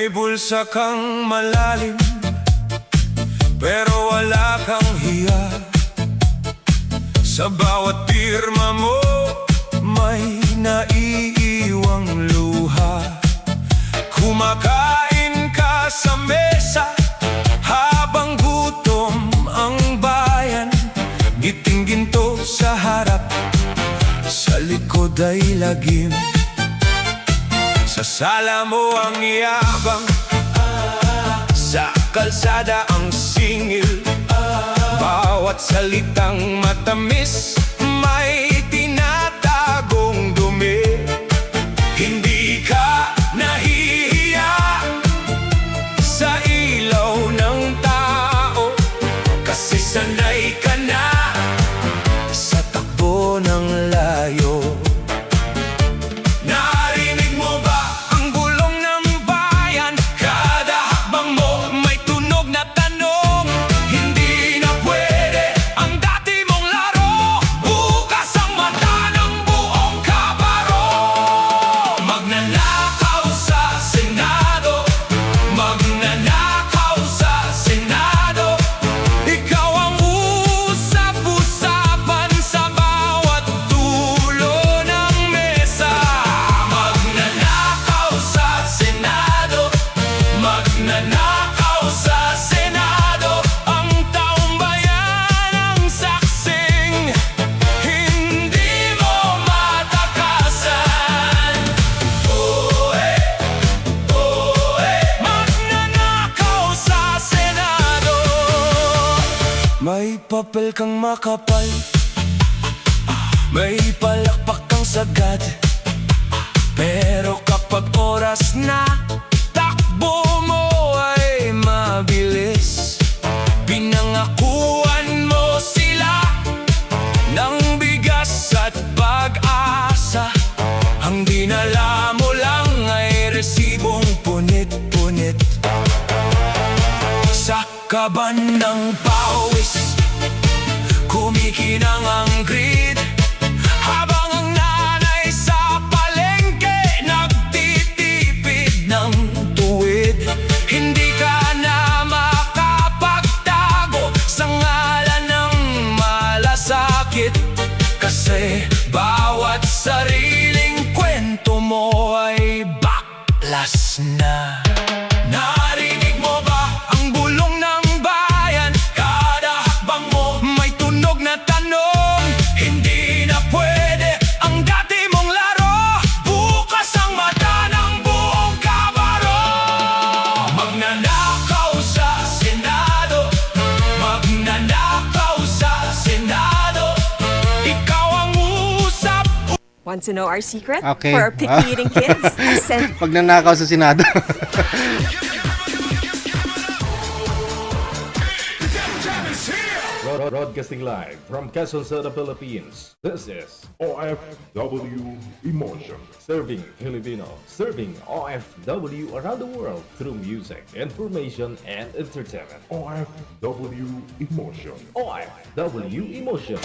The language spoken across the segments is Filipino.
bulsa kang malalim, pero wala kang hiya. Sa bawat pirma mo, may naiiwang luha. Kumakain ka sa mesa, habang gutom ang bayan. Ngiting ginto sa harap, sa likod ay lagim. Sa sala mo ang yabang, sa kalsada ang singil. Bawat salitang matamis, may tinatagong dumi. Hindi ka nahihiya sa ilaw ng tao, kasi sanay ka na sa takbo ng layo. Narinig mo ba ang bulong ng bayan? Kada hakbang mo may tunog na tanong. Hindi na pwede ang dati mong laro, bukas ang mata ng buong kabaro. Magnanakaw sa Senado, magnanakaw sa Senado. Ikaw ang usap-usapan sa bawat dulo ng mesa. Magnanakaw sa Senado, magnanakaw sa Senado. Ang taong bayan ang saksing, hindi mo matakasan. Magnanakaw sa Senado. May papel kang makapal, may palakpak kang sagad, pero kapag oras na, takbo mo ay mabilis. Pinangakuan mo sila ng bigas at pag-asa. Ang dinala mo lang ay resibong punit-punit. Sa kaban ng pawis, kumikinang ang grid, habang ang nanay sa palengke nagtitipid ng tuwid. Hindi ka na makapagtago sa ngalan ng malasakit, kasi bawat sariling kwento mo ay baklas na. Narinig mo ba ang bulong ng bayan? Kada hakbang mo may tunog na tanong. Hindi na pwede ang dati mong laro, bukas ang mata ng buong kabaro. Magnanakaw sa Senado, magnanakaw sa Senado. Ikaw ang usap. Want to know our secret Okay. for our picky eating kids? Send Pag nanakaw sa Senado. Broadcasting live from Quezon City, Philippines. This is OFW Emotion. Serving Filipino, serving OFW around the world through music, information, and entertainment. OFW Emotion. OFW Emotion.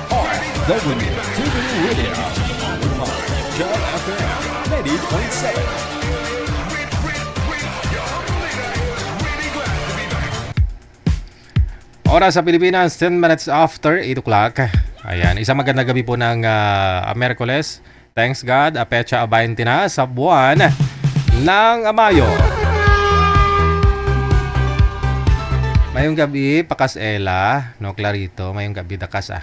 OFW TV Radio. Job FM 90.7. Oras sa Pilipinas, 10 minutes after 8 o'clock. Ayan, isang magandang gabi po ng Miyerkules. Thanks God, Petsa 20 na sa buwan ng Mayo. Mayong gabi, pakas Ella, no Clarito, mayong gabi dakas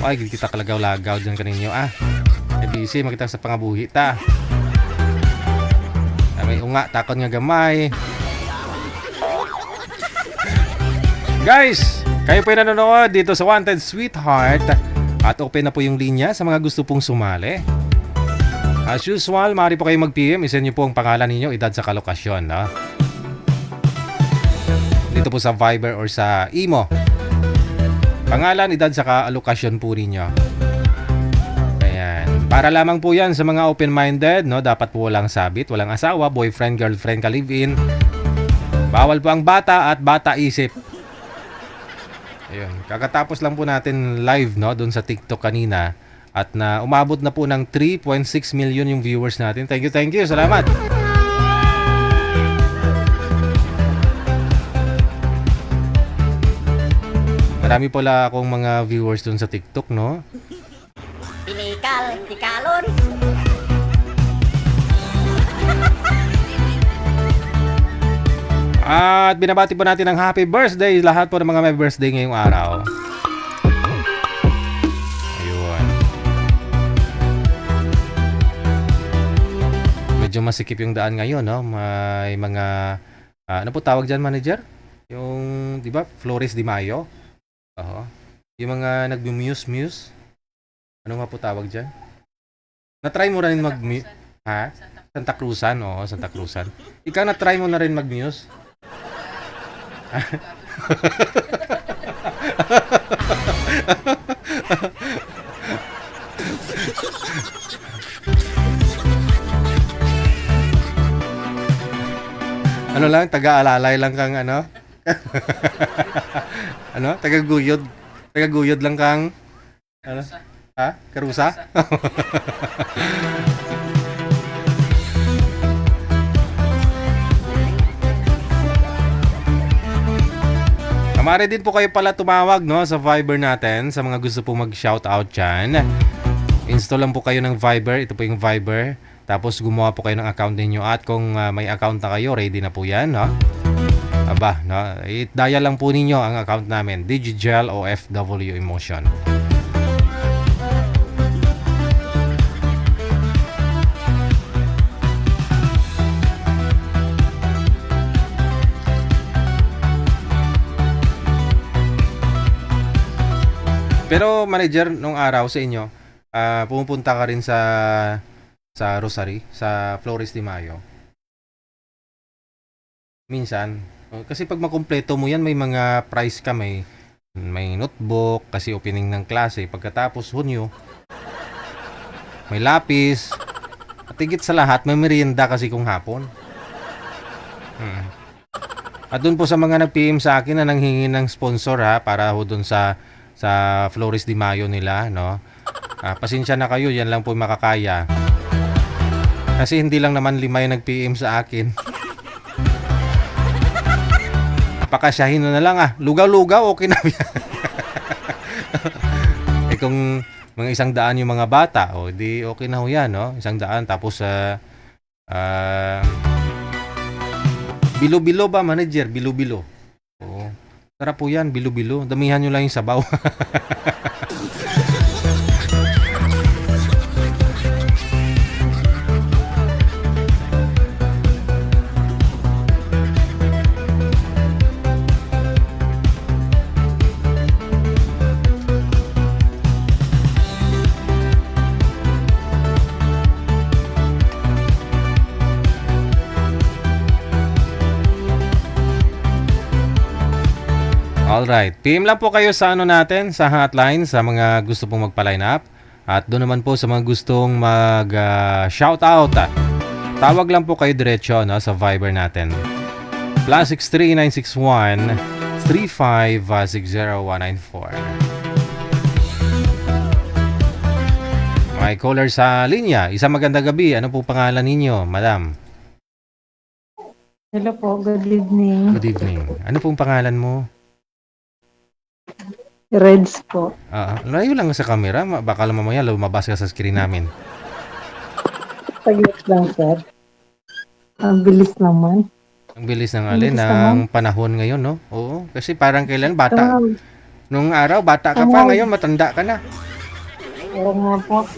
Ay, kita kalagaw-lagaw dyan kaninyo busy, makita sa pangabuhi ta. May unga, takon nga gamay. Guys, kayo po yung nanonood dito sa Wanted Sweetheart at open na po yung linya sa mga gusto pong sumali. As usual, maaari po kayong mag-PM. Isend nyo po ang pangalan ninyo, edad sa kalokasyon. No? Dito po sa Viber or sa Imo. Pangalan, edad sa kalokasyon po ninyo. Ayan. Para lamang po yan sa mga open-minded. No? Dapat po walang sabit, walang asawa, boyfriend, girlfriend, ka-live-in. Bawal po ang bata at bata isip. Ayun, kakatapos lang po natin live, no, doon sa TikTok kanina at na umabot na po ng 3.6 million yung viewers natin. Thank you. Salamat. Marami pala akong mga viewers doon sa TikTok, no? Pinikal, tikalon. At binabati po natin ng happy birthday lahat po ng mga may birthday ngayong araw. Ayun. Medyo masikip yung daan ngayon, no? May mga ano po tawag diyan, manager? Yung, 'di ba, Flores de Mayo. Oo. Yung mga nagmu-muse. Ano nga po tawag diyan? Na-try mo rin ha? Santa Cruzan, oo, Santa Cruzan. Ikaw na-try mo na rin mag-muse? Ano lang, taga-alalay lang kang ano? Ano? Taga-guyod lang kang ano? Ha? Karusa? Kamari din po kayo pala tumawag, no, sa Viber natin sa mga gusto po mag-shoutout dyan. Install lang po kayo ng Viber. Ito po yung Viber. Tapos gumawa po kayo ng account ninyo. At kung may account na kayo, ready na po yan, no? Aba, no? I-dial lang po ninyo ang account namin. Digigel OFW Emotion. Pero manager, nung araw sa inyo, pumupunta ka rin sa Rosary, sa Flores de Mayo. Minsan, kasi pag makumpleto mo yan, may mga prize ka, may notebook, kasi opening ng klase. Pagkatapos, Hunyo, may lapis. At higit sa lahat, may merienda kasi kung hapon. At doon po sa mga nag-PM sa akin na nanghingi ng sponsor, ha, para ho doon sa Flores de Mayo nila, no? Pasensya na kayo, yan lang po makakaya. Kasi hindi lang naman 5 yung nag-PM sa akin. Pakasyahin na lang, lugaw-lugaw, okay na yan. Kung mga 100 yung mga bata, di okay na ho yan, no? 100, tapos bilo-bilo ba, manager? Bilo-bilo. Oo. Sarap po yan, bilo-bilo. Damihan nyo lang yung sabaw. Alright, PM lang po kayo sa natin, sa hotline, sa mga gusto pong magpa-line up. At doon naman po sa mga gustong mag-shoutout. Tawag lang po kayo diretso, no, sa Viber natin. +63 961 35 60194. May caller sa linya. Isang magandang gabi. Ano po pangalan ninyo, madam? Hello po, good evening. Good evening. Ano pong pangalan mo? Reds po. Layo lang sa camera. Baka mamaya lumabas ka sa screen namin. Saglit lang, sir. Ang bilis naman. Ang bilis ng Bilis ng panahon ngayon, no? Oo. Kasi parang kailan bata. Tama. Nung araw, bata ka pa. Ngayon, matanda ka na. Oo nga po.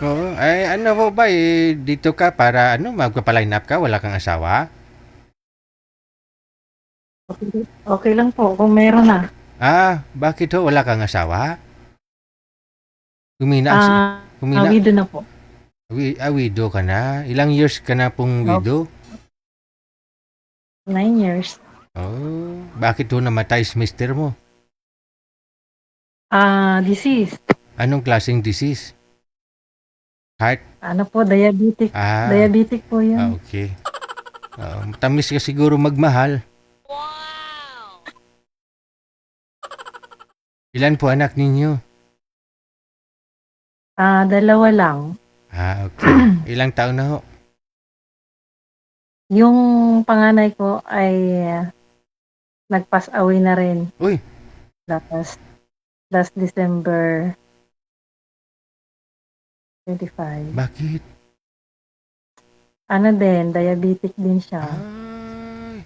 Oo. Ay, ano po ba? Dito ka para, magpa-line up ka? Wala kang asawa? Okay lang po, kung meron na. Bakit ho? Wala kang asawa? Humina. Widow na po. Widow ka na? Ilang years ka na pong widow? 9 years. Oh, bakit ho namatay si mister mo? Disease. Anong klaseng disease? Heart? Ano po, diabetic. Diabetic po yun. Okay. Tamis ka siguro magmahal. Ilan po anak ninyo? Dalawa lang. Okay. Ilang taon na ho? Yung panganay ko ay nag-pass away na rin Uy, last December 25. bakit? Ano din, diabetic din siya. Ay.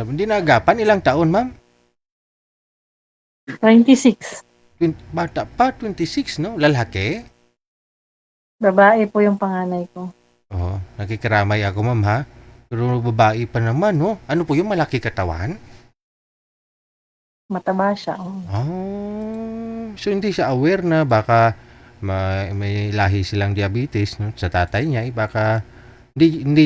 Hindi na agapan. Ilang taon, ma'am? 26. Bata pa, 26, no? Lalaki? Babae po yung panganay ko. Oo, nakikiramay ako, ma'am, ha? Pero babae pa naman, no? Ano po yung malaki katawan? Mataba siya. Oh. So hindi siya aware na baka may lahi silang diabetes, no? Sa tatay niya, baka hindi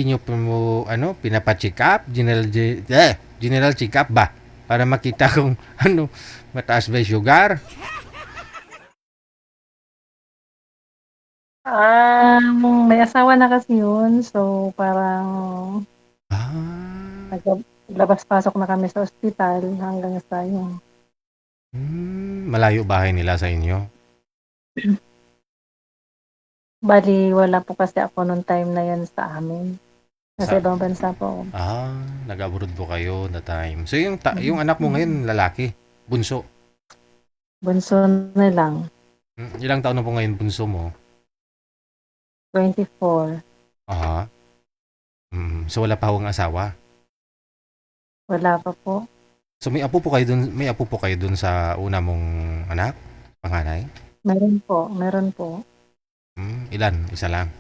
niyo po mo pinapa-check up, general check up ba para makita kung mataas ba yung sugar. May asawa na kasi yun. So, parang Ah, labas-pasok na kami sa ospital hanggang sa yun. malayo bahay nila sa inyo. Bali, wala po kasi ako nung time na yun sa amin. Nasa Sa- ibang bansa po ako. Nag-abroad po kayo that time. So yung anak mo ngayon lalaki, bunso. Bunso na lang. Ilang taon na po ngayon bunso mo? 24. Aha. So wala pa hong asawa. Wala pa po. So may apo po kayo dun sa una mong anak, panganay? Meron po. Ilan? Isa lang.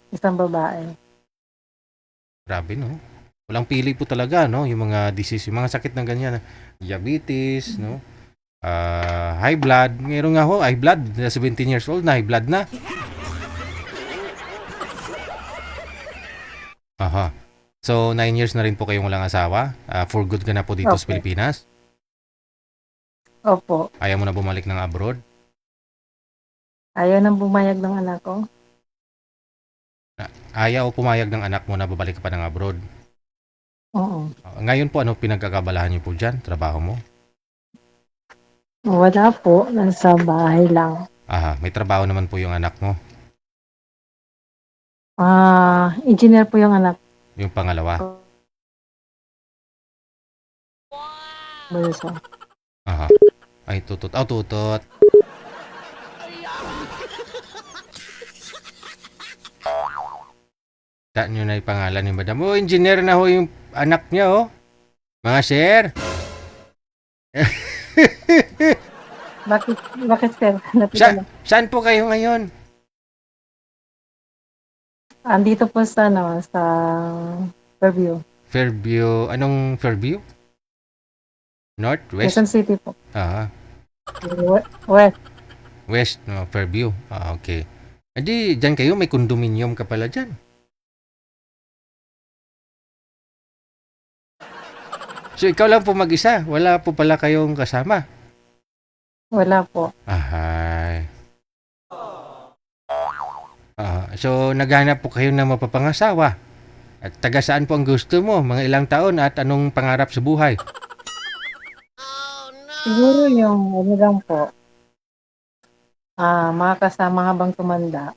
Isang babae. Grabe, no? Walang pili po talaga, no? Yung mga disease, yung mga sakit ng ganyan, diabetes, no? High blood. Meron nga ho, high blood. 17 years old na, high blood na. Aha. So, 9 years na rin po kayong walang asawa. For good ka na po dito sa Okay. Pilipinas. Opo. Ayaw mo na bumalik ng abroad. Ayaw nang bumayag ng anak ko. Ayaw pumayag ng anak mo na babalik ka pa ng abroad. Oo. Ngayon po, ano pinagkakabalahan niyo po dyan? Trabaho mo? Wala po. Nasa bahay lang. Aha, may trabaho naman po yung anak mo. Engineer po yung anak Yung pangalawa. bunso. Aha. Ay, tutot. Oh, tutot. Saan nyo na yung pangalan ni madam? Oh, engineer na ho yung anak niya, oh. Mga sir. Bakit sir? Napita na. Saan po kayo ngayon? Andito po sa Fairview. Fairview. Anong Fairview? North? West? Quezon City po. Ah, West. West. No, Fairview. Okay. Edi, dyan kayo, may condominium ka pala dyan. So, ikaw lang po mag-isa. Wala po pala kayong kasama. Wala po. Ahay. So, naghanap po kayo ng mapapangasawa. At taga saan po ang gusto mo? Mga ilang taon at anong pangarap sa buhay? Siguro yung ano lang po. Makakasama habang tumanda.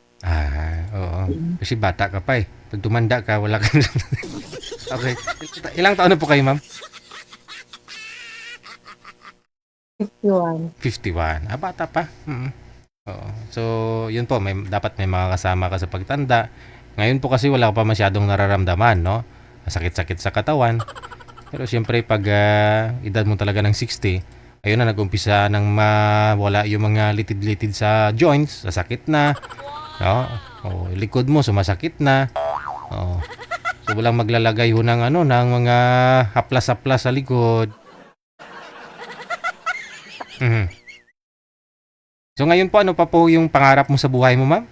Oo. Kasi bata ka pa eh. Pag tumanda ka, wala ka. Okay. Ilang taon na po kayo, ma'am? 51. 51. Bata pa. Oo. So, yun po. Dapat may mga kasama ka sa pagtanda. Ngayon po kasi wala ka pa masyadong nararamdaman, no? Sakit-sakit sa katawan. Pero siyempre, pag edad mo talaga ng 60, ayun na, nag-umpisa nang mawala yung mga litid-litid sa joints, sasakit na. No? Likod mo, sumasakit na. So, walang maglalagay ho ng, ng mga haplas-haplas sa likod. So, ngayon po, ano pa po yung pangarap mo sa buhay mo, ma'am?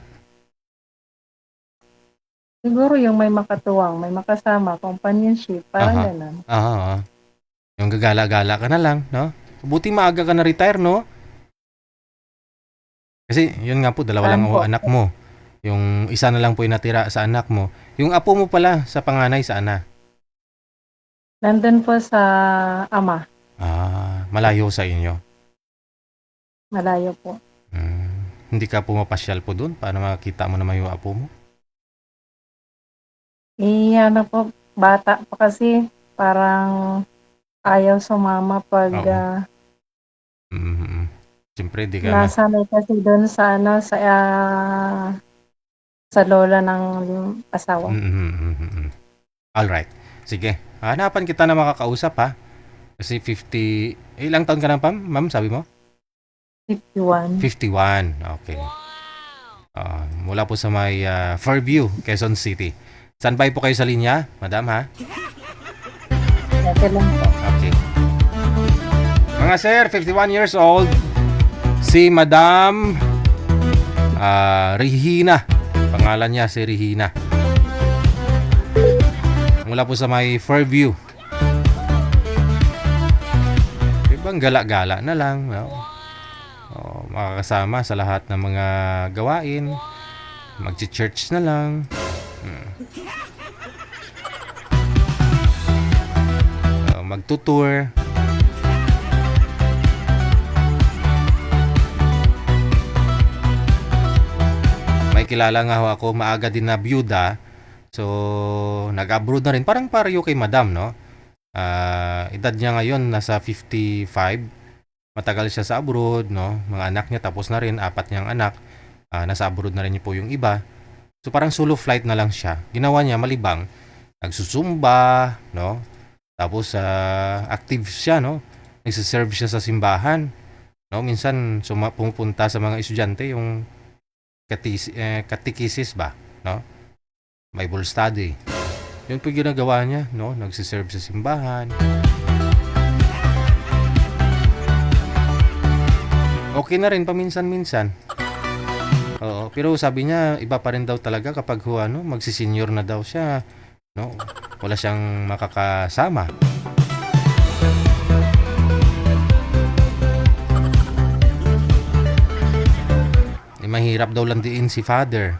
Siguro yung may makatuwang, may makasama, companionship, parang ganun. Yung gagala-gala ka na lang, no? Buti maaga ka na-retire, no? Kasi, yun nga po, dalawa lang Saan ang po? anak mo. Yung isa na lang po yung natira sa anak mo. Yung apo mo pala, sa panganay, saan na? Nandun po sa ama. Malayo sa inyo. Malayo po. Hindi ka pumapasyal po doon para makita mo naman yung apo mo? Ano po, bata pa kasi, parang ayaw sumama pag Oo. Siyempre, di ka ma- nasanay kasi doon sa sa lola ng asawa. Alright. Sige. Hanapan kita na makakausap ha. Kasi 50... ilang taon ka na, ma'am? Sabi mo? 51. 51. Okay. Mula po sa may Fairview, Quezon City. Standby po kayo sa linya, madam ha? Dati lang po. Okay. Mga sir, 51 years old. Si Madam Regina. Pangalan niya si Regina. Mula po sa may Fairview. Ibang gala-gala na lang. No? Makakasama sa lahat ng mga gawain. Magchi-church na lang. Magtutour. May kilala nga ho ako, maaga din na byuda. So, nag-abroad na rin. Parang pareho kay madam, no? Edad niya ngayon, nasa 55. Matagal siya sa abroad, no? Mga anak niya, tapos na rin. 4 niyang anak. Nasa abroad na rin po yung iba. So, parang solo flight na lang siya. Ginawa niya, malibang. Nagsusumba, no? Tapos, active siya, no? Nagsiserve siya sa simbahan. No? Minsan, pumupunta sa mga estudyante yung catechesis ba? No? Bible study. Yun po yung ginagawa niya, no? Nagsiserve sa simbahan. Okay na rin paminsan-minsan. Oo, pero sabi niya, iba pa rin daw talaga kapag magsisenior na daw siya. No? Wala siyang makakasama. Mahirap daw lang diin si father.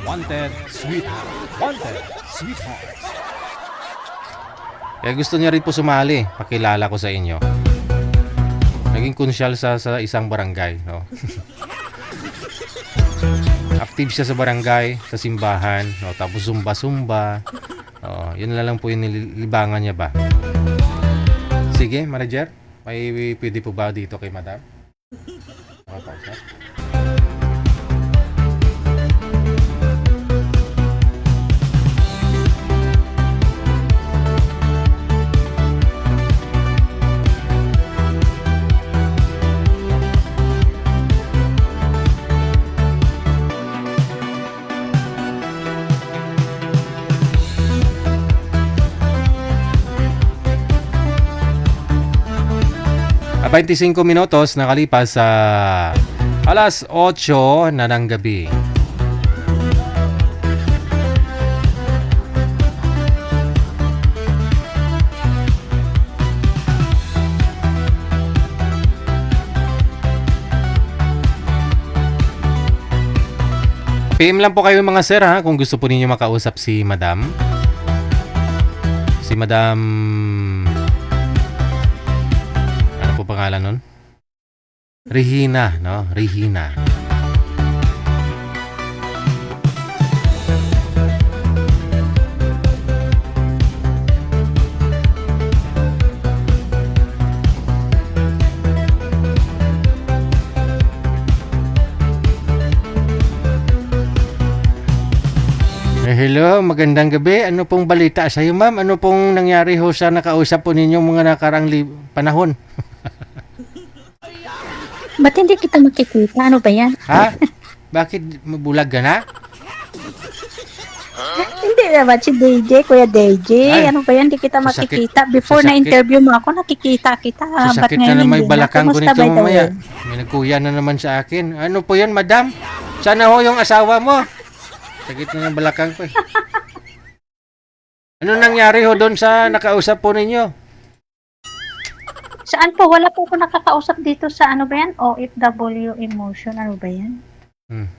Wanted, sweetheart. Wanted, sweetheart. Kaya gusto niya rin po sumali. Pakilala ko sa inyo. Naging konsyal sa isang barangay. No? Active siya sa barangay, sa simbahan. No? Tapos zumba-zumba. Yun na lang po yung nililibangan niya ba. Sige, manager. May pwede po ba dito kay madam? Makakausap? A 25 minutos nakalipas sa alas 8 na ng gabi. PM lang po kayo mga sir ha kung gusto po ninyo makausap si Madam. Si Madam... ano po pangalan nun? Regina, no? Regina. Hello, magandang gabi. Ano pong balita sa iyo, ma'am? Ano pong nangyari ho sa nakausap po ninyo mga nakarang panahon? Ba't hindi kita makikita? Ano ba yan? Ha? Bakit mabulag ka na? Hindi naman si DJ, Kuya DJ. Ay, Ano ba yan? Hindi kita sa sakit- makikita. Before sa sakit- na-interview mo ako, nakikita kita. Sa Ba't sakit ngayon na naman hindi yung balakang ko Kumusta nito by the mamaya. way? May nagkuya na naman sa akin. Ano po yan, madam? Sana ho yung asawa mo. Sakit na yung balakang ko eh. Ano nangyari ho doon sa nakausap po ninyo? Saan po? Wala po ako nakakausap dito sa ano ba yan? OFW Emotion. Ano ba yan?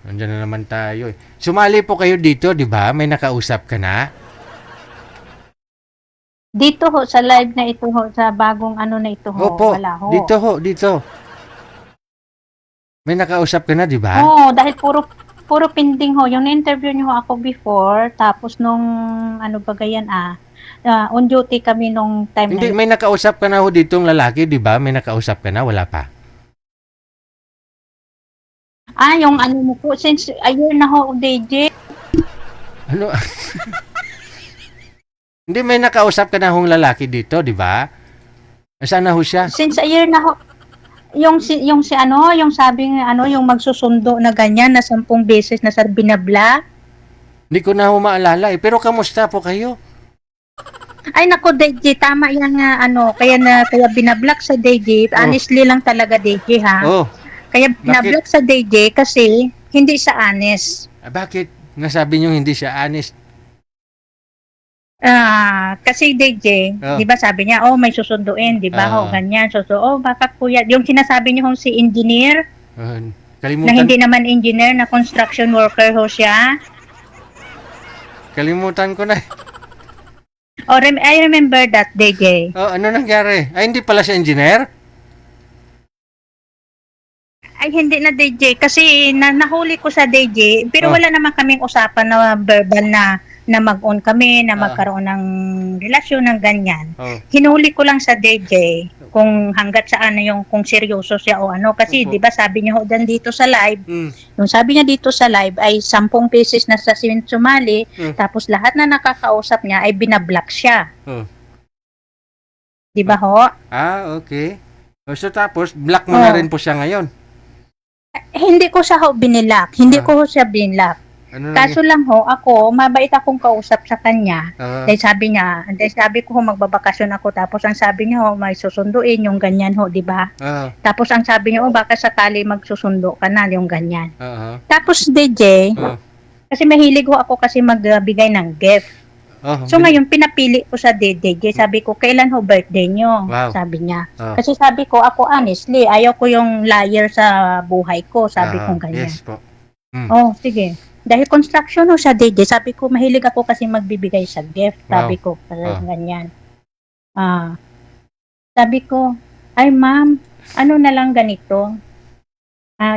Nandiyan na naman tayo eh. Sumali po kayo dito, di ba? May nakausap ka na? Dito ho, sa live na ito ho, sa bagong ano na ito ho, Opo, wala ho. dito ho, dito. May nakausap ka na, di ba? Oo, dahil puro pending ho. Yung na-interview niyo ho ako before, tapos nung ano ba gayan on duty kami nung time Hindi, na may nakausap ka na ho ditong lalaki, di ba? May nakausap ka na, wala pa. yung ano mo po, since a year na ho, DJ. Ano? Hindi, may nakausap ka na hong lalaki dito, di ba? Saan na ho siya? Since a year na ho, yung sabing yung magsusundo na ganyan na 10 beses na sa binabla. Hindi ko na ho maalala eh. Pero kamusta po kayo? Ay nako DJ, tama yan nga kaya binablock sa DJ. Honestly lang talaga DJ ha. Oh, Kaya binablock sa DJ kasi hindi siya honest. bakit? Nasabi niyo hindi siya honest. Kasi DJ, Oh. 'di ba sabi niya, may susunduin, 'di ba? Ganyan. So, baka kuya, yung sinasabi niyo si engineer na Kalimutan, hindi naman engineer, na construction worker ho siya. kalimutan ko na. I remember that DJ. Oh, ano nangyari? Ay, hindi pala siya engineer? Ay, hindi na DJ. Kasi nahuli ko sa DJ. Pero Oh. wala naman kaming usapan na verbal na mag-on kami, na magkaroon ng relasyon ng ganyan. Oh. Hinuli ko lang sa DJ kung hanggat saan kung seryoso siya o ano. Kasi Opo. di ba sabi niya dito sa live, Mm. yung sabi niya dito sa live ay 10 beses na sa sumali, tapos lahat na nakakausap niya ay binablock siya. Oh. Di ba ho? Okay. So tapos, block mo na rin po siya ngayon. Hindi ko siya binilak. Hindi ko siya binilak. Ano Kaso lang ako, mabait akong kausap sa kanya. nangyari? Dahil sabi ko magbabakasyon ako, tapos ang sabi niya may susunduin yung ganyan di ba? Tapos ang sabi niya baka sakali magsusundo ka na yung ganyan. Tapos DJ, kasi mahilig ako kasi magbigay ng gift. So ngayon pinapili ko sa DJ, sabi ko kailan birthday niyo? Wow. Sabi niya. Kasi sabi ko ako honestly, ayaw ko yung liar sa buhay ko, sabi ko ganyan. Yes po. Sige. Dahil construction siya DJ, sabi ko mahilig ako kasi magbibigay sa gift, sabi ko ganyan. Sabi ko, ay ma'am, ano na lang ganito?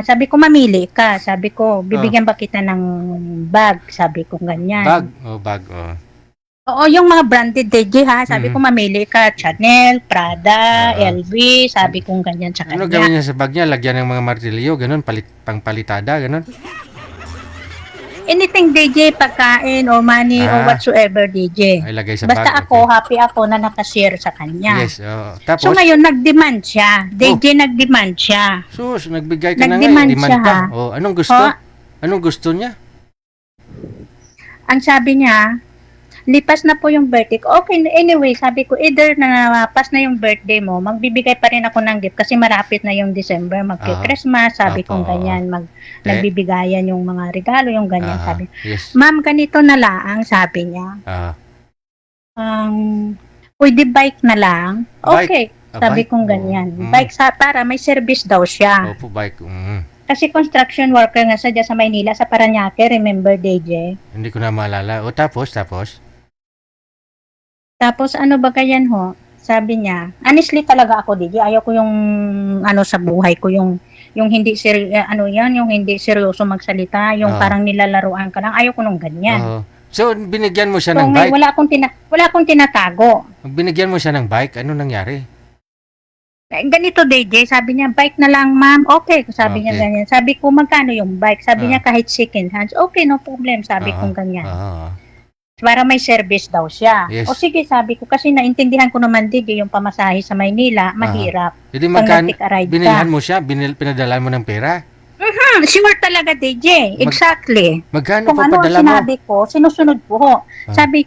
Sabi ko mamili ka, sabi ko bibigyan ba kita ng bag, sabi ko ganyan. Bag. Oo, yung mga branded DJ ha, sabi ko mamili ka, Chanel, Prada, LV, sabi ko ganyan sa Ano kanya. gawin niya sa bag niya? Lagyan ng mga martilyo, ganun, pangpalitada, ganun. Anything DJ, pagkain or money or whatsoever DJ. Ay, lagay sa Basta bag. ako, happy ako na nakashare sa kanya. Yes, tapos, So ngayon, nag-demand siya. DJ nag-demand siya. sus, nagbigay ka na Nag-demand demand siya, pa. ha? Anong gusto? Ho? Anong gusto niya? Ang sabi niya, lipas na po yung birthday ko. Okay, anyway, sabi ko, either na pas na yung birthday mo, magbibigay pa rin ako ng gift kasi marapit na yung December, magki-Christmas, sabi Opo, kong ganyan, nagbibigayan yung mga regalo, yung ganyan, sabi. Yes. Ma'am, ganito na lang, sabi niya. Pwede bike na lang. Okay, sabi bike? kong ganyan. Bike para may service daw siya. Opo, bike. Kasi construction worker nga sadya sa Maynila, sa Parañaque, remember DJ? Hindi ko na maalala. Tapos? Tapos ano ba ganyan Sabi niya, honestly talaga ako DJ, ayaw ko yung sa buhay ko, yung hindi yung hindi seryoso magsalita, yung parang nilalaruan ka lang, ayaw ko nung ganyan. So, binigyan mo siya So ng ngayon, bike? wala akong tinatago. Binigyan mo siya ng bike? Ano nangyari? Ganito DJ, sabi niya, bike na lang ma'am, okay, sabi niya Okay. ganyan. Sabi ko, magkano yung bike? Sabi niya, kahit second hands, okay, no problem, sabi kong ganyan. Para may service daw siya. Yes. O sige, sabi ko, kasi naintindihan ko naman DJ, yung pamasahe sa Maynila, mahirap. Hindi Pag magkano? nag-take a ride Binilhan ka. mo siya? Pinadala mo ng pera? Sure talaga DJ, exactly. Magkano Kung pa ano ang padala mo? sinabi ko, sinusunod ko ho. Sabi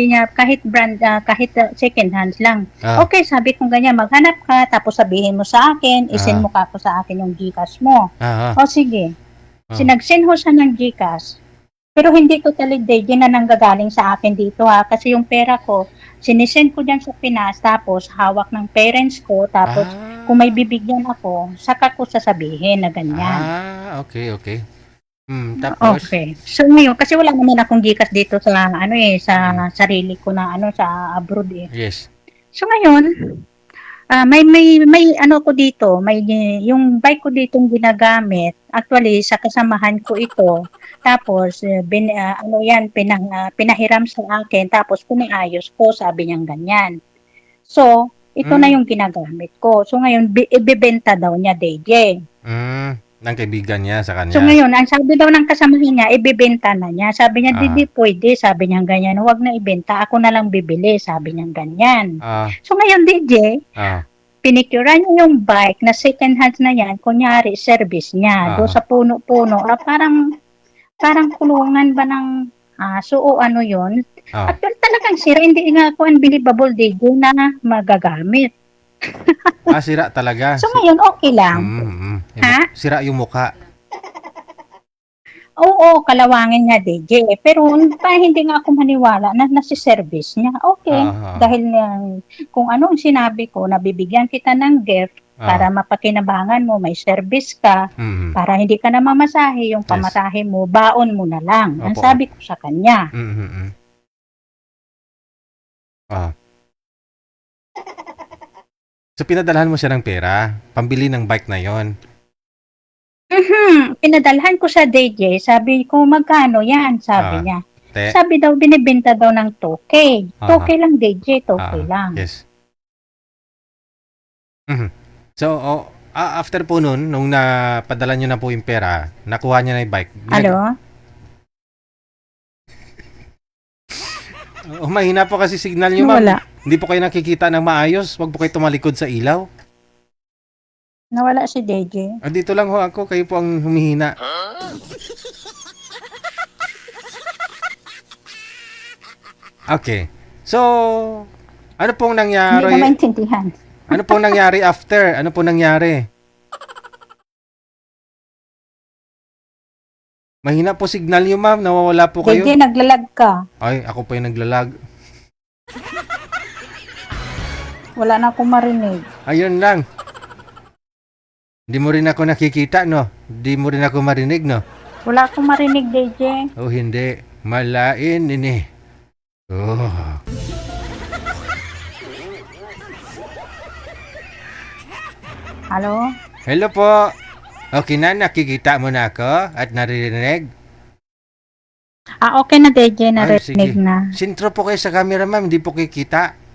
niya, kahit brand, kahit second hands lang. Okay, sabi ko ganyan, maghanap ka, tapos sabihin mo sa akin, isend mo ka ako sa akin yung Gcash mo. O sige. Sinag-send ho siya ng Gcash. Pero hindi ko talaga DJ na nanggagaling sa akin dito kasi yung pera ko, sinisend ko dyan sa Pinas, tapos hawak ng parents ko, tapos kung may bibigyan ako, saka ko sasabihin na ganyan. Okay. Tapos? Okay. So ngayon, kasi wala naman akong Gcash dito sa sa sarili ko na sa abroad eh. Yes. So ngayon, may ano ko dito, may yung bike ko ditong ginagamit. Actually, sa kasamahan ko ito. Tapos pinahiram sa akin tapos pinaayos ko, sabi niya ganyan. So, ito na yung ginagamit ko. So ngayon ibebenta daw niya DJ. Ng kaibigan niya sa kanya. So ngayon, ang sabi daw ng kasamahan niya, ibebenta na niya. Sabi niya, di pwede. Sabi niya ganyan, huwag na ibenta. Ako na lang bibili. Sabi niya ganyan. So ngayon, DJ, pinicturean niya yung bike na second hand na yan. Kunyari, service niya. Doon sa puno-puno. Parang kulungan ba ng aso o ano yun? At talagang sira. Hindi nga ako unbelievable, DJ, na magagamit. Sira talaga. So ngayon, okay lang. Ha? Sira yung mukha. Oo, kalawangin niya, DJ. Pero hindi nga ako maniwala na nasi-service niya. Okay. Dahil kung anong sinabi ko, nabibigyan kita ng gift para mapakinabangan mo, may service ka, para hindi ka na mamasahe, yung pamasahe mo, baon mo na lang. Ang sabi ko sa kanya. So, pinadalhan mo siya ng pera, pambili ng bike na yon. Pinadalhan ko sa DJ, sabi ko, magkano yan? Sabi niya. Sabi daw, binibenta daw ng 2K. 2K lang, DJ, 2K lang. Yes. So, after po nun, nung napadala nyo na po yung pera, nakuha niya na yung bike. Hello? Mahina po kasi signal nyo, ma'am. Wala. Hindi po kayo nakikita ng maayos. Huwag po kayo tumalikod sa ilaw. Nawala si DJ. Dito lang ho ako. Kayo po ang humihina. Okay. So, ano pong nangyari? Hindi na maintindihan. Ano pong nangyari after? Ano pong nangyari? Mahina po signal nyo, ma'am. Nawawala po kayo. DJ, naglalag ka. Ay, ako pa yung naglalag. Wala na akong marinig. Ayun lang. Hindi mo rin ako nakikita, no? Hindi mo rin ako marinig, no? Wala akong marinig, DJ. Oh, hindi. Malain ini. Oh. Hello? Hello po. Okay na, nakikita mo na ako at naririnig? Okay na, DJ. Ay, Narinig sige. na. Sintro po kayo sa camera, ma'am. Hindi po kayo kita.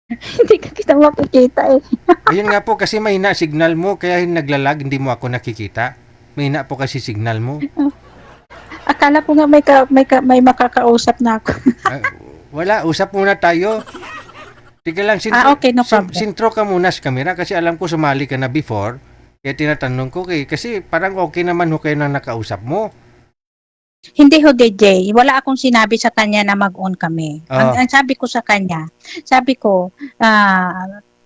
Hindi ka kita makikita eh. Ayun nga po, kasi mahina signal mo. Kaya naglalag, hindi mo ako nakikita. Mahina po kasi signal mo. Akala ko nga may makakausap na ako. Wala, usap muna tayo. Tika lang, okay, no problem. sintro ka muna sa camera kasi alam ko sumali ka na before. Kaya tinatanong ko kasi parang okay naman ho kayo na nakausap mo. Hindi ho, DJ. Wala akong sinabi sa kanya na mag-on kami. Ang sabi ko sa kanya,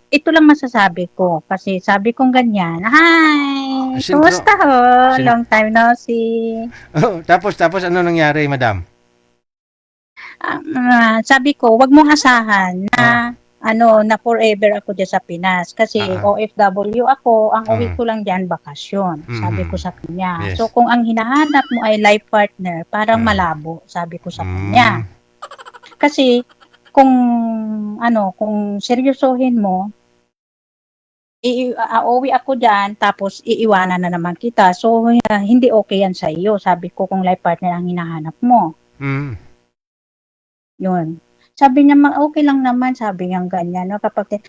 ito lang masasabi ko. Kasi sabi kong ganyan, hi! Kumusta ho? Long time no see. Tapos ano nangyari, madam? Sabi ko, wag mong asahan na na forever ako dyan sa Pinas. Kasi OFW ako, ang uwi ko lang dyan, bakasyon. Sabi ko sa kanya. Yes. So, kung ang hinahanap mo ay life partner, parang malabo, sabi ko sa kanya. Kasi, kung seryosohin mo, uuwi ako dyan, tapos iiwanan na naman kita. So, hindi okay yan sa iyo. Sabi ko, kung life partner ang hinahanap mo. Yun. Sabi niya, okay lang naman, sabi niya ganyan. No? Kapag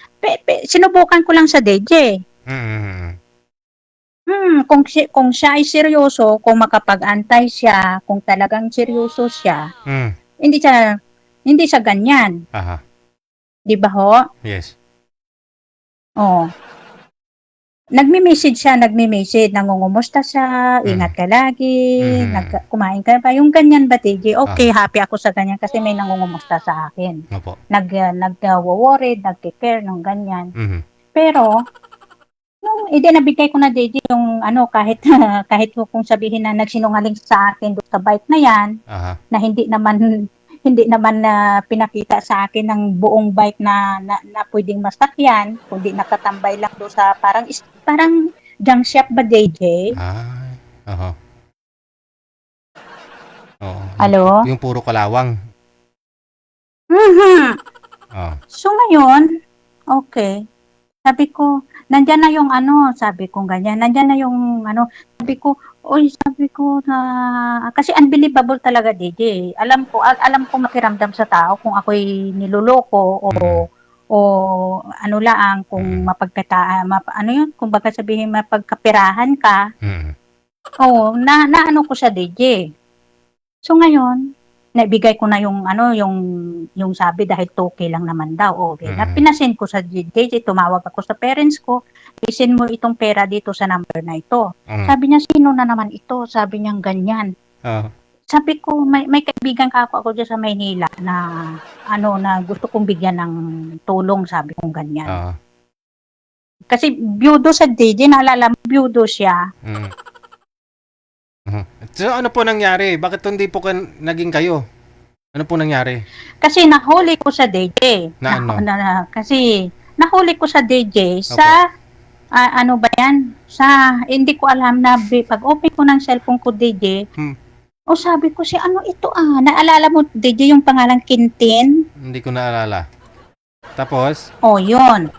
sinubukan ko lang sa DJ. Kung siya ay seryoso, kung makapag-antay siya, kung talagang seryoso siya, hindi siya ganyan. Di ba ho? Yes. Nagme-message siya, nangungumusta siya, ingat ka lagi, kumain ka ba, yung ganyan ba, TJ? Okay, happy ako sa ganyan kasi may nangungumusta sa akin. Opo. Nag-worried, nag-care, nung ganyan. Pero, nung nabigay ko na, DJ, yung kahit kung sabihin na nagsinungaling sa akin doon sa bike na yan, na hindi naman na pinakita sa akin ng buong bike na pwedeng masakyan, kundi nakatambay lang doon sa parang junk shop ba, DJ? Aha. Oo. Hello? Yung puro kalawang. Mhm. Oh. So ngayon, okay. Sabi ko, nandyan na yung ano, sabi ko ganyan, nandyan na yung ano, sabi ko, sabi ko na, kasi unbelievable talaga, DJ. Alam ko makiramdam sa tao kung ako'y niloloko o ano lang, kung ano yun, kung baga sabihin mapagkapirahan ka, ano ko sa DJ. So ngayon, naibigay ko na yung ano yung sabi dahil 2K lang naman daw. Okay. Pinasend ko sa DJ, tumawag ako sa parents ko, isend mo itong pera dito sa number na ito. Sabi niya, sino na naman ito? Sabi niya ganyan. Sabi ko, may kaibigan ako dyan sa Maynila na ano na gusto kong bigyan ng tulong, sabi kong ganyan. Kasi byudo sa DJ, naalala mo, byudo siya. So ano po nangyari? Bakit hindi po naging kayo? Ano po nangyari? Kasi nahuli ko sa DJ. Kasi nahuli ko sa DJ sa ano ba yan? Hindi ko alam na pag open ko ng cellphone ko DJ. Sabi ko ano ito naalala mo DJ yung pangalan Quintin? Hindi ko naalala. Tapos? Yun.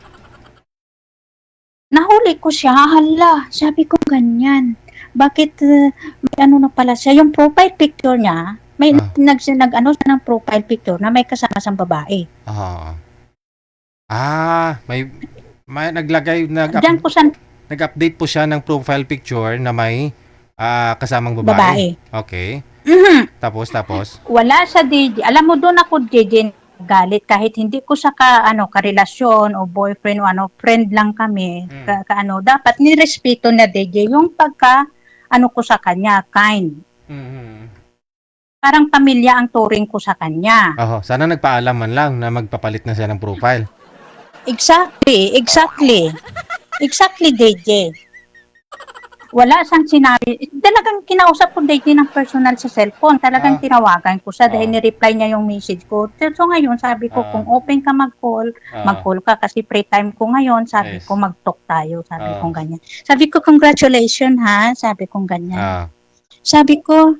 Nahuli ko siya. Hala, sabi ko ganyan. Bakit may ano na pala siya, yung profile picture niya, may nag-ano siya ng profile picture na may kasama sang babae. May nag-update po siya ng profile picture na may kasamang babae. Okay. Tapos? Wala sa DJ. Alam mo doon ako DJ galit kahit hindi ko siya karelasyon o boyfriend o friend lang kami. Dapat nirespeto na DJ yung ko sa kanya, kind. Parang pamilya ang turing ko sa kanya. Sana nagpaalam man lang na magpapalit na siya ng profile. Exactly, DJ. Wala siyang sinabi. Talagang kinausap ko DJ ng personal sa cellphone. Talagang tinawagan ko siya dahil ni-reply niya yung message ko. So ngayon, sabi ko, kung open ka mag-call ka kasi free time ko ngayon. Sabi ko, mag-talk tayo. Sabi ko ganyan. Sabi ko, congratulations ha. Sabi ko ganyan. Sabi ko,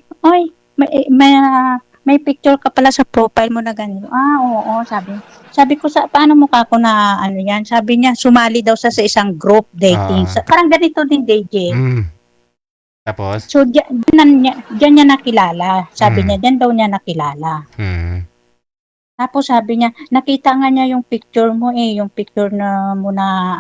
may picture ka pala sa profile mo na ganyan. Oo, sabi ko, paano mo ako na ano yan? Sabi niya, sumali daw sa isang group dating. Parang ganito din, DJ. Tapos? So, diyan niya nakilala. Sabi niya, diyan daw niya nakilala. Tapos sabi niya, nakita nga niya yung picture mo yung picture na mo na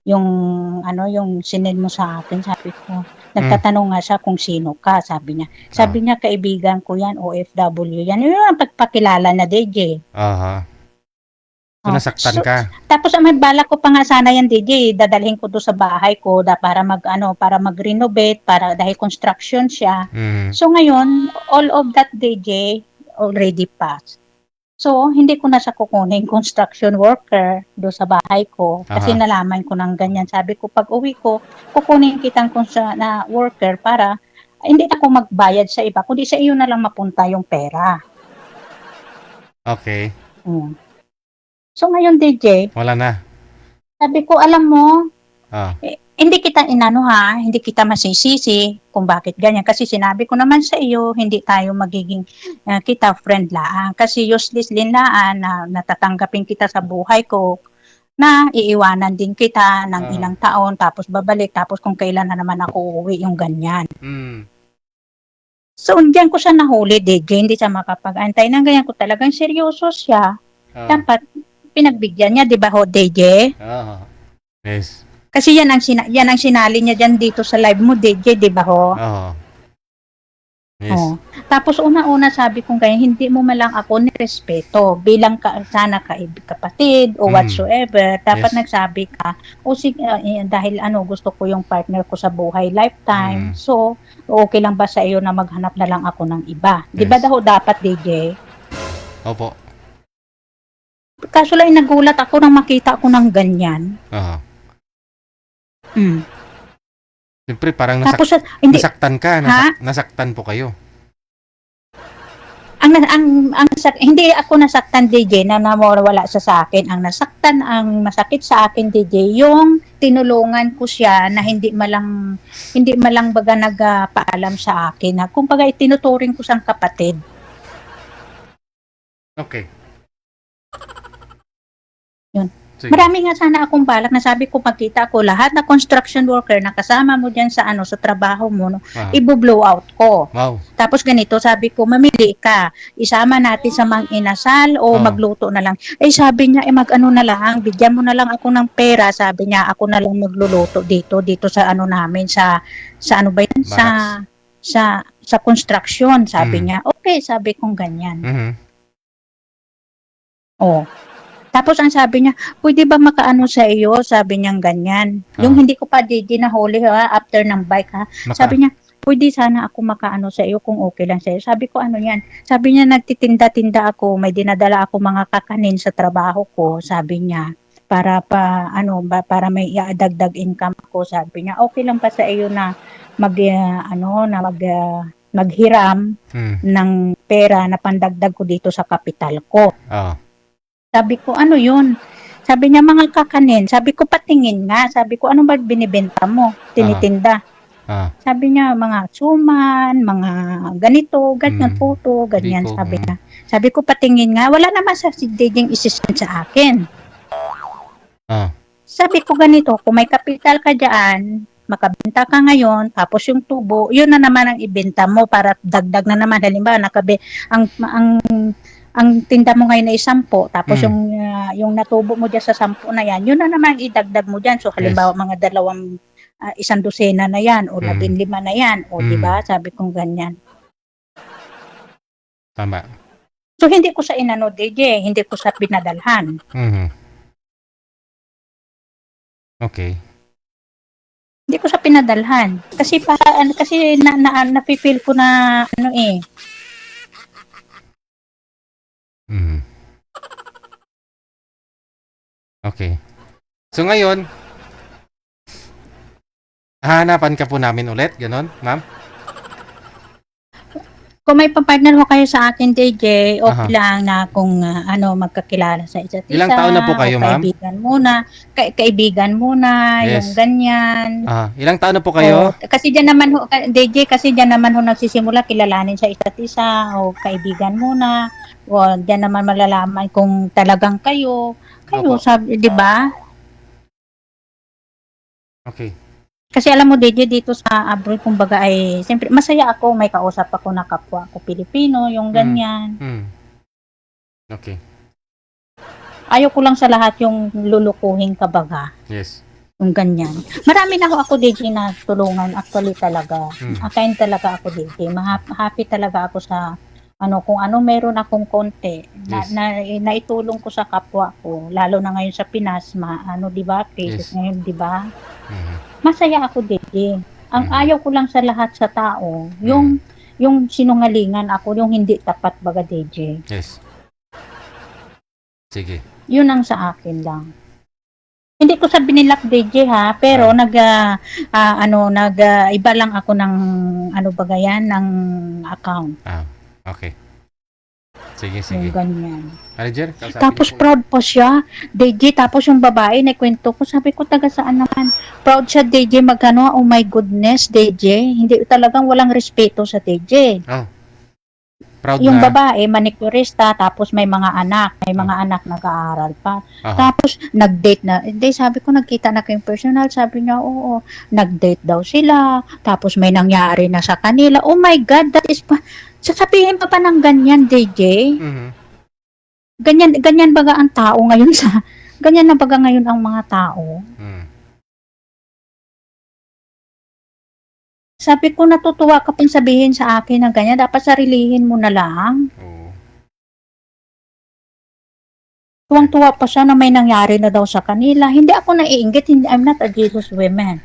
yung sinend mo sa akin, sabi ko. Nagtatanong nga siya kung sino ka, sabi niya. Sabi niya, kaibigan ko yan, OFW yan. Yun ang pagpakilala na DJ. So, nasaktan ka? Tapos may balak ko pa nga sana yan DJ, dadalhin ko doon sa bahay ko para mag-renovate, dahil construction siya. So ngayon, all of that DJ already passed. So, hindi ko na siya kukunin construction worker do sa bahay ko kasi nalaman ko ng ganyan. Sabi ko, pag uwi ko, kukunin kitang na worker para hindi ako magbayad sa iba, kundi sa iyo na lang mapunta yung pera. Okay. So, ngayon, DJ, wala na. sabi ko, alam mo, hindi kita hindi kita masisisi kung bakit ganyan. Kasi sinabi ko naman sa iyo, hindi tayo magiging kita friend lang. Kasi useless din na natatanggapin kita sa buhay ko na iiwanan din kita ng ilang taon tapos babalik tapos kung kailan na naman ako uuwi yung ganyan. So, diyan ko siya nahuli, DJ. Hindi siya makapag-antay ng ganyan ko. Talagang seryoso siya. Dapat pinagbigyan niya, di ba ho, DJ? Yes. Kasi yan ang sinali niya dyan dito sa live mo, DJ, di ba ho? Yes. Tapos una-una sabi kong kaya hindi mo malang ako nirespeto bilang sana kapatid o whatsoever. Dapat nagsabi ka, dahil gusto ko yung partner ko sa buhay lifetime. So, okay lang ba sa iyo na maghanap na lang ako ng iba? Di ba daw dapat, DJ? Opo. Kaso lang nagulat ako nang makita ako ng ganyan. Siyempre, parang Tapos, nasaktan ka. Nasaktan po kayo. Hindi ako nasaktan, DJ, na nawawala siya sa akin. Ang masakit sa akin, DJ, yung tinulungan ko siya na hindi malang baga nagpaalam sa akin. Na, kumbaga, itinuturing ko siyang kapatid. Okay. Yun. Sige. Marami nga sana akong balak na sabi ko magkita ko lahat na construction worker na kasama mo diyan sa sa trabaho mo, no, i-blow out ko. Wow. Tapos ganito, sabi ko, mamili ka. Isama natin sa mang inasal o magluto na lang. Sabi niya, mag-ano na lang, bigyan mo na lang ako ng pera. Sabi niya, ako na lang magluluto dito sa namin, sa ano ba yan? Sa construction, sabi niya. Okay, sabi kong ganyan. Mhm. Tapos ang sabi niya, pwede ba makaano sa iyo? Sabi niya ganyan. Yung hindi ko pa DJ na huli after ng bike Sabi niya, pwede sana ako makaano sa iyo kung okay lang sa iyo. Sabi ko, ano yan? Sabi niya, nagtitinda-tinda ako, may dinadala ako mga kakanin sa trabaho ko. Sabi niya, para may iadagdag income ko. Sabi niya, okay lang pa sa iyo na maghiram ng pera na pandagdag ko dito sa kapital ko. Sabi ko, ano yun? Sabi niya, mga kakanin. Sabi ko, patingin nga. Sabi ko, ano ba binibenta mo? Tinitinda. Sabi niya, mga suman, mga ganito, ganyan puto, ganyan. Biko, Sabi niya. Sabi ko, patingin nga. Wala naman si DJ isisend sa akin. Sabi ko, ganito, kung may kapital ka dyan, makabenta ka ngayon, tapos yung tubo, yun na naman ang ibenta mo para dagdag na naman. Halimbawa, ang tinda mo ngayon ay 10, tapos yung natubo mo dyan sa 10 na yan, yun na naman idagdag mo dyan. So, halimbawa, mga 1 dosena na yan, o 15 na yan, o diba? Sabi kong ganyan. Tama. So, hindi ko sa inano, DJ, hindi ko sa pinadalhan. Okay. Hindi ko sa pinadalhan. Kasi napipil ko na, Okay. So ngayon, hahanapan ka po namin ulit, ganon, ma'am? Kung may papartner ho kayo sa akin, DJ, okay lang na kung magkakilala sa isa't isa. Ilang taon na po kayo, ma'am? Kaibigan muna, Yes. yung ganyan. Ilang taon na po kayo? Kasi diyan naman ho, DJ, nagsisimula kilalanin sa isa't isa, o kaibigan muna, o diyan naman malalaman kung talagang kayo, Opo. sabi, di ba? Okay. Kasi alam mo, DJ, dito sa abroad, kumbaga ay, siyempre, masaya ako, may kausap ako na kapwa ko Pilipino, yung ganyan. Okay. Ayaw ko lang sa lahat yung lulukuhin kabaga. Yes. Yung ganyan. Marami na ako, DJ, na tulungan. Actually talaga. Akain talaga ako, DJ. Happy talaga ako sa kung meron akong konti Yes. na itulong ko sa kapwa ko, lalo na ngayon sa Pinas, di ba? Crisis ngayon, di ba? Masaya ako, DJ. Ang ayaw ko lang sa lahat sa tao, yung sinungalingan ako, yung hindi tapat baga, DJ. Yes. Sige. Yun ang sa akin lang. Hindi ko sabi nilak, DJ, pero iba lang ako ng ng account. Okay. Sige. Yung ganyan. Roger, kausapin Tapos niyo po. proud pa siya, DJ. Tapos yung babae, naikwento ko, sabi ko, taga saan naman? Proud siya, DJ, oh my goodness, DJ. Hindi talagang walang respeto sa DJ. Proud Yung na. babae, manicurista, tapos may mga anak. May mga anak nag-aaral pa. Tapos, nag-date na. Hindi, sabi ko, nagkita na kayong personal. Sabi niya, oo. Nag-date daw sila. Tapos, may nangyari na sa kanila. Oh my God, that is pa... Sasabihin pa ng ganyan, DJ. Ganyan baga ang tao ngayon ganyan na baga ngayon ang mga tao. Sabi ko, natutuwa ka pang sabihin sa akin na ganyan. Dapat sarilihin mo na lang. Tuwang-tuwa pa siya na may nangyari na daw sa kanila. Hindi ako naiinggit. I'm not a Jesus woman.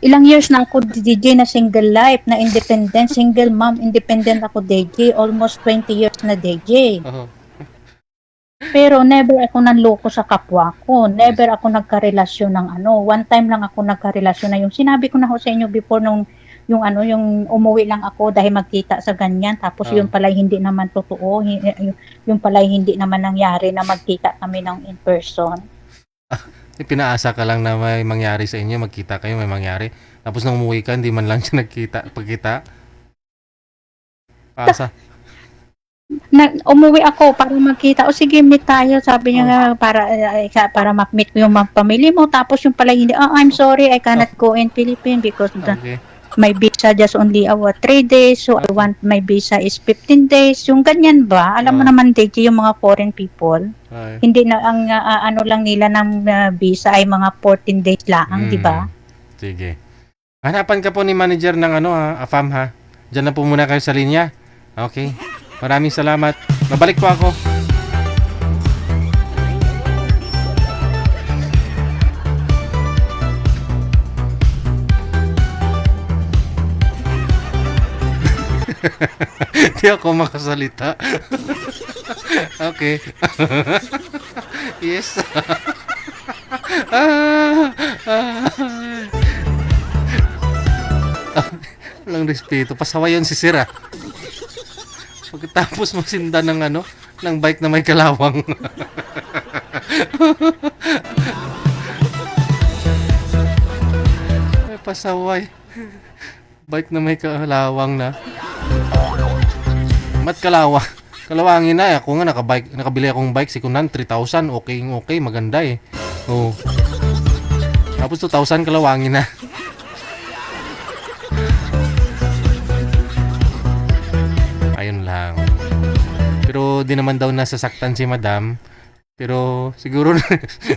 Ilang years na ako, DJ, na single life, na independent, single mom, independent ako, DJ. Almost 20 years na, DJ. Pero never ako nanloko sa kapwa ko. Never ako nagkarelasyon ng One time lang ako nagkarelasyon na yung sinabi ko na ho sa inyo before nung yung ano, yung umuwi lang ako dahil magkita sa ganyan, tapos Oh. yun pala hindi naman totoo, yun pala hindi naman nangyari na magkita kami ng in person. Pinaasa ka lang na may mangyari sa inyo, magkita kayo, may mangyari. Tapos nung umuwi ka, hindi man lang siya pagkita. Paasa. Umuwi ako para magkita. O sige, meet tayo. Sabi niya nga, para ma-meet ko yung mga pamilya mo. Tapos yung pala hindi, I'm sorry, I cannot go in Philippines because Okay. my visa just only 3 days. So I want my visa is 15 days. Yung ganyan ba? Alam mo Oh. naman, DJ, yung mga foreign people. Ay. Hindi na, ang ano lang nila ng visa ay mga 14 days lang, di ba? Sige. Hanapan ka po ni manager ng AFAM ha. Diyan na po muna kayo sa linya. Okay. Maraming salamat. Babalik po ako. Di ako makasalita. Okay. Yes. Walang respeto. Pasawayan si Sir ah. Pagkatapos magsinda ng ng bike na may kalawang. Ay, pasaway. Bike na may kalawang na. Mat kalawang? Kalawangin na. Ako nga nakabili akong bike sekunan 3,000. Okay, maganda eh. Oh. Tapos 2,000 kalawangin na. Ayun lang. Pero di naman daw nasasaktan si Madam. Pero siguro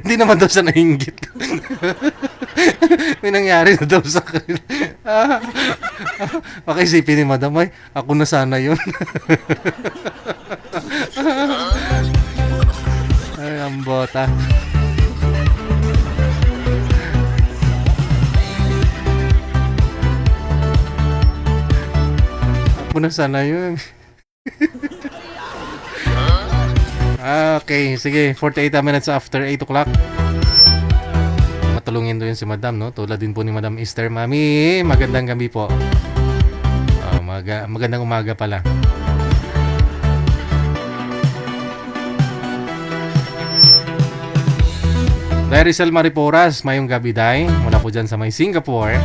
di naman daw siya nainggit. May nangyari na daw sa kanila. Baka isipin ni Madam, ay, ako na sana yun. Ay, ang bota. Ako na sana yun. Okay, sige. 48 minutes after 8 o'clock. Matulungin doon si Madam, no? Tulad din po ni Madam Esther. Mami, magandang gabi po. Magandang umaga pala. Rizal Mariporas, mayong gabi day. Mula po dyan sa may Singapore.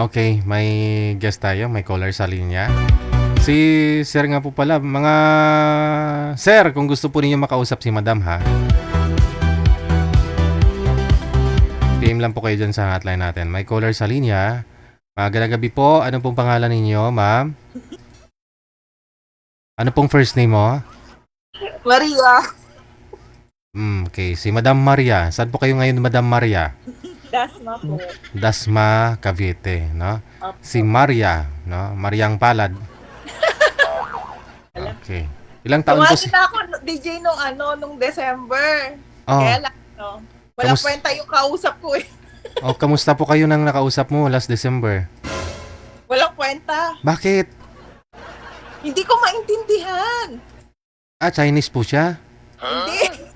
Okay, may guest tayo, may caller sa linya. Si Sir nga po pala, mga Sir, kung gusto po ninyo makausap si Madam ha. PM lang po kayo dyan sa hotline natin. May caller sa linya. Magandang gabi po. Ano pong pangalan ninyo, ma'am? Ano pong first name mo? Maria. Okay, si Madam Maria. Saan po kayo ngayon, Madam Maria? Dasma po. Dasma, Cavite, no? Si Maria, no? Mariang Palad. Okay. Ilang taon po Tumati na ako, DJ, nung December. Oh. Kaya lang, walang Kamus- kwenta yung kausap ko eh. Oh, kamusta po kayo nang nakausap mo last December? Walang kwenta. Bakit? Hindi ko maintindihan. Chinese po siya? Hindi.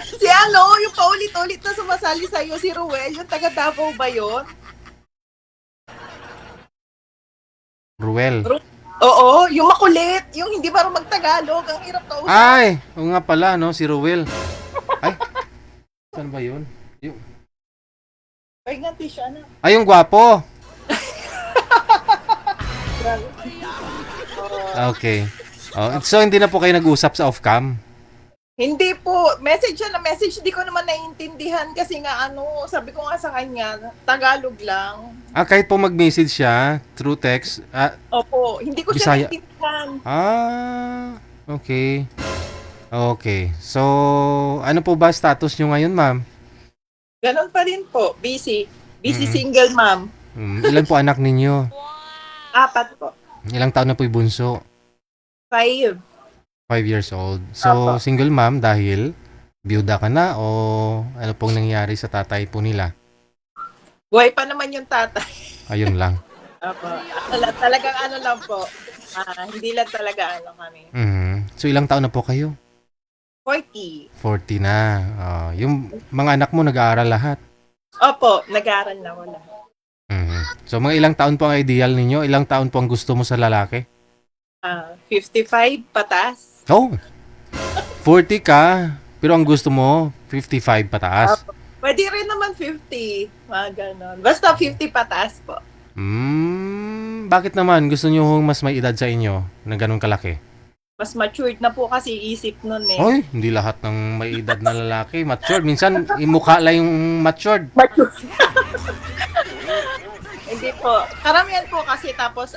Si yung paulit-ulit na sumasali sa'yo, si Ruel, yung taga Davao ba yun? Ruel. Oo, yung makulit, yung hindi marunong magtagalog, ang hirap kausap. Ay! Oo nga pala, no? Si Ruel. Ay! Saan ba yun? Ay, nga, tisya na. Ay, yung gwapo! Okay. Oh, so, hindi na po kayo nag-usap sa off-cam? Hindi po, message siya na message, di ko naman naiintindihan kasi nga sabi ko nga sa kanya, Tagalog lang. Kahit po mag-message siya through text. Opo, hindi ko Bisaya. siya naiintindihan. Okay. Okay. So, ano po ba status nyo ngayon, ma'am? Ganon pa rin po, busy. Busy Mm. single ma'am. Ilan po anak ninyo? 4 po. Ilang taon na po yung bunso? 5. 5 years old. So, Apo. single mom dahil byuda ka na o ano pong nangyari sa tatay po nila? Buhay pa naman yung tatay. Ayun lang. Opo. Talagang lang po. Hindi lang talaga kami. So, ilang taon na po kayo? 40. 40 na. Yung mga anak mo nag-aaral lahat. Opo, nag-aaral na wala. So, mga ilang taon po ang ideal ninyo? Ilang taon po ang gusto mo sa lalaki? 55 patas. Oh, 40 ka, pero ang gusto mo, 55 pataas. Pwede rin naman 50. Mga ganon. Basta 50 patas po. Bakit naman? Gusto nyo mas may edad sa inyo na ganun kalaki? Mas matured na po kasi isip nun eh. Hoy, hindi lahat ng may edad na lalaki matured. Minsan, imukha lang yung matured. Matured. Hindi po. Karamihan po kasi tapos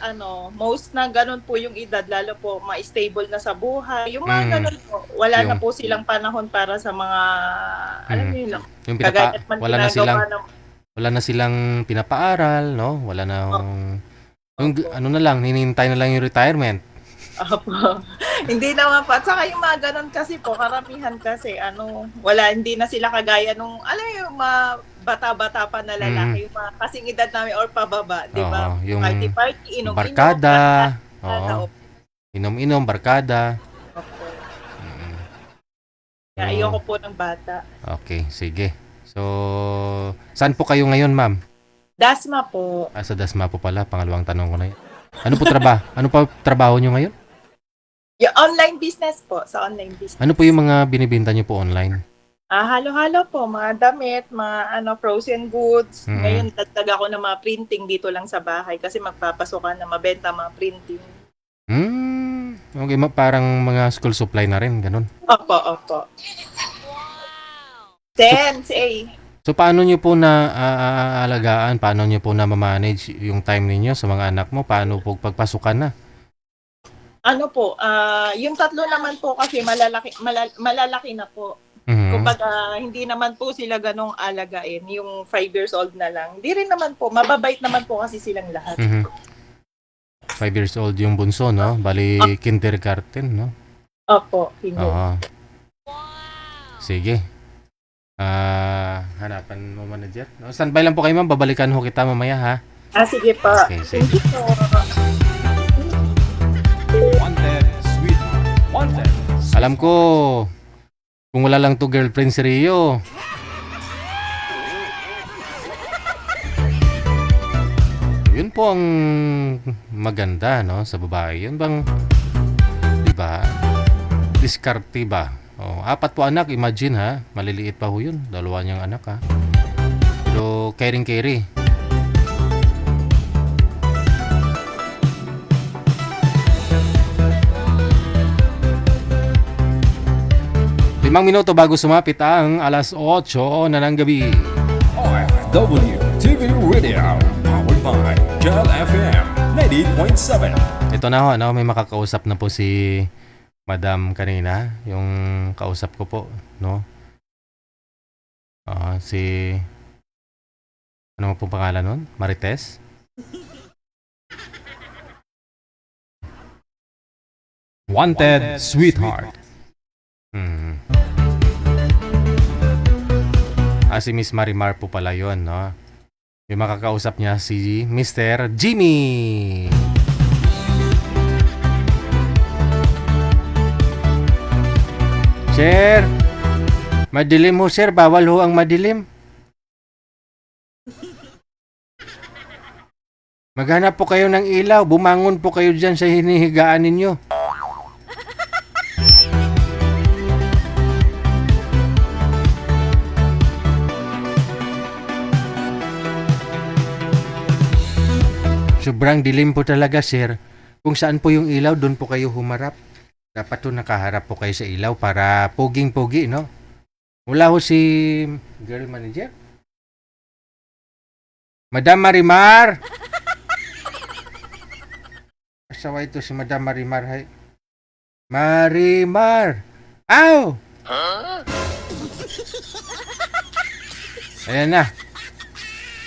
most na ganun po yung edad, lalo po ma-stable na sa buhay. Yung mga ganun po, wala na po silang panahon para sa mga, alam niyo yun, Yung kagayat man ginagawa ng wala na silang pinapaaral, no? Wala na ano na lang, hinihintay na lang yung retirement. Opo. Hindi naman po. At saka yung mga ganun kasi po, karamihan kasi, hindi na sila kagaya nung, alam mo yung mga bata-bata pa na lalaki, yung mga kasing edad namin or pababa, di ba? Oo, yung Party-party, inom-inom. barkada. Oo. Inom-inom, barkada. Opo. Kaya ayoko po ng bata. Okay, sige. So, saan po kayo ngayon, ma'am? Dasma po. Sa Dasma po pala, pangalawang tanong ko na yun. Ano po trabaho? Ano pa trabaho nyo ngayon? Yung online business po, sa online business. Ano po yung mga binibenta nyo po online? Halo-halo po, mga damit, mga frozen goods. Ngayon, dagdag ako ng mga printing dito lang sa bahay kasi magpapasokan na mabenta mga printing. Okay, parang mga school supply na rin, ganun. Opo. Sense, So, paano nyo po na aalagaan? Paano nyo po na ma-manage yung time ninyo sa mga anak mo? Paano po pagpasukan na? Yung 3 naman po kasi malalaki na po. Kumbaga, hindi naman po sila ganong alagain. Yung 5 years old na lang. Hindi rin naman po. Mababait naman po kasi silang lahat. 5 years old yung bunso, no? Bali, kindergarten, no? Opo. Oo. Sige. Hanapan mo manager. No? Standby lang po kayo, ma'am. Babalikan ho kita mamaya, ha? Sige po. Okay, sige. Thank you po. Wanted, sweetheart. Wanted. Alam ko, kung wala lang to girlfriend si Rio. Yun po ang maganda, no, sa babae. Yun bang, di ba, diskarte ba? 4 po anak, imagine ha, maliliit pa ho yun. 2 niyang anak ha. Pero caring-carry. Limang minuto bago sumapit ang alas 8 na ng gabi. OFW TV Radio, powered by Jel FM 98.7. Ito na ho, may makakausap na po si Madam kanina, yung kausap ko po, no? Ano po pangalan nun? Marites? Wanted, sweetheart. Si Miss Marimar po pala yun, no? Yung makakausap niya si Mr. Jimmy. Sir, madilim ho sir, bawal ho ang madilim. Maghanap po kayo ng ilaw, bumangon po kayo dyan sa hinihigaan ninyo. Sobrang dilim po talaga sir. Kung saan po yung ilaw, doon po kayo humarap. Dapat to nakaharap po kayo sa ilaw para puging-pugi, no? Wala ho si girl manager. Madam Marimar! Asawa ito si Madam Marimar, hay. Marimar! Aw! Ayan na.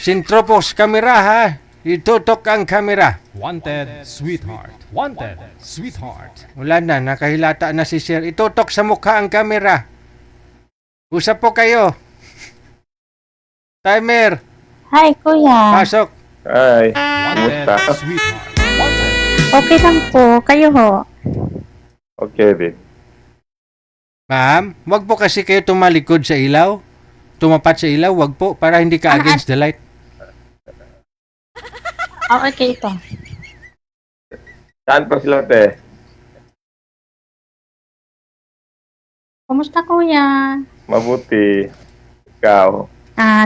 Sintropos kamera, ha? Itutok ang kamera. Wanted, sweetheart. Wanted, sweetheart. Wala na, nakahilata na si Sir. Itutok sa mukha ang kamera. Usap po kayo. Timer, Hi, kuya. pasok. Ay, Wanted, kumusta? sweetheart. Wanted. Okay lang po. Kayo ho. Okay din. Ma'am, wag po kasi kayo tumalikod sa ilaw. Tumapat sa ilaw, wag po, para hindi ka against the light. Okay ito. Saan po sila, te? Kumusta, kuya? Mabuti. Ikaw,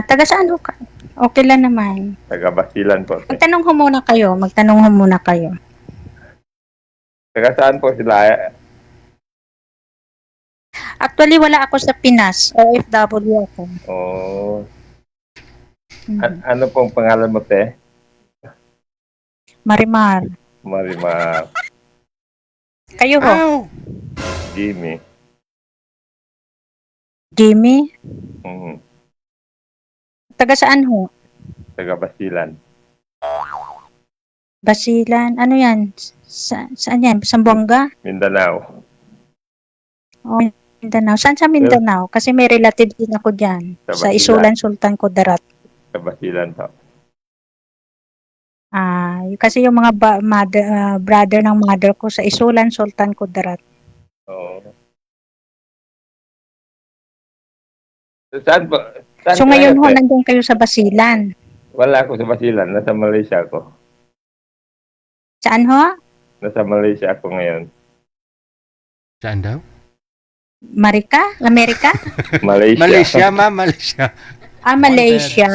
Taga saan ho ka? Okay lang naman. taga Basilan po. Te. Magtanong ho muna kayo. Magtanong ho muna kayo. Taga saan po sila? Actually, wala ako sa Pinas. OFW ako. Oh, Mhm. ano pong pangalan mo, te? Marimar. Marimar. Kayo ho? Aw! Jimmy. Jimmy? Mhm. Taga saan ho? Taga Basilan. Basilan? Ano yan? Saan yan? Sambuanga? Mindanao. O, Mindanao. Saan sa Mindanao? Kasi may relative din ako dyan. Sa Sa Basilan. Isulan, Sultan Kudarat. Sa Basilan po. Kasi yung mga brother ng mother ko sa Isulan, Sultan Kudarat. Oh. Saan po? Saan So ngayon kayo, ho, te? nandun kayo sa Basilan. Wala ako sa Basilan. Nasa Malaysia ako. Saan ho? Nasa Malaysia ako ngayon. Saan daw? Marika? Amerika? Malaysia. Malaysia, ma'am, Malaysia. Malaysia.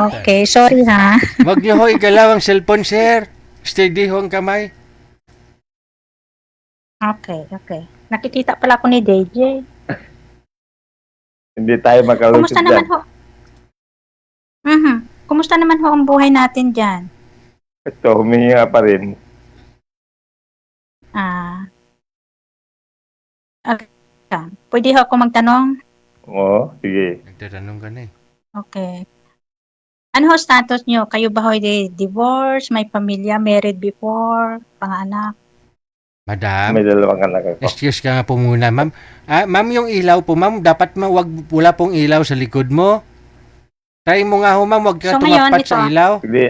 Okay, sorry ha. Wag niyo ho igalaw ang cellphone, sir. Steady ho ang kamay. Okay. Nakikita pala ako ni DJ. Hindi tayo makalusot Kumusta naman dyan. ho? Kumusta naman ho ang buhay natin dyan? Ito, humihinga pa rin. Pwede ho ako magtanong? Oo, sige. Nagtatanong ka na eh. Okay. Ano ho status nyo? Kayo ba ho divorce, may pamilya, married before, panganak? Madam, May dalawang anak ako. excuse ka nga po muna, ma'am. Ma'am, yung ilaw po, ma'am, dapat wala pong ilaw sa likod mo. Try mo nga ho, ma'am, wag ka So, ngayon, tumapat sa ito. ilaw. Hindi,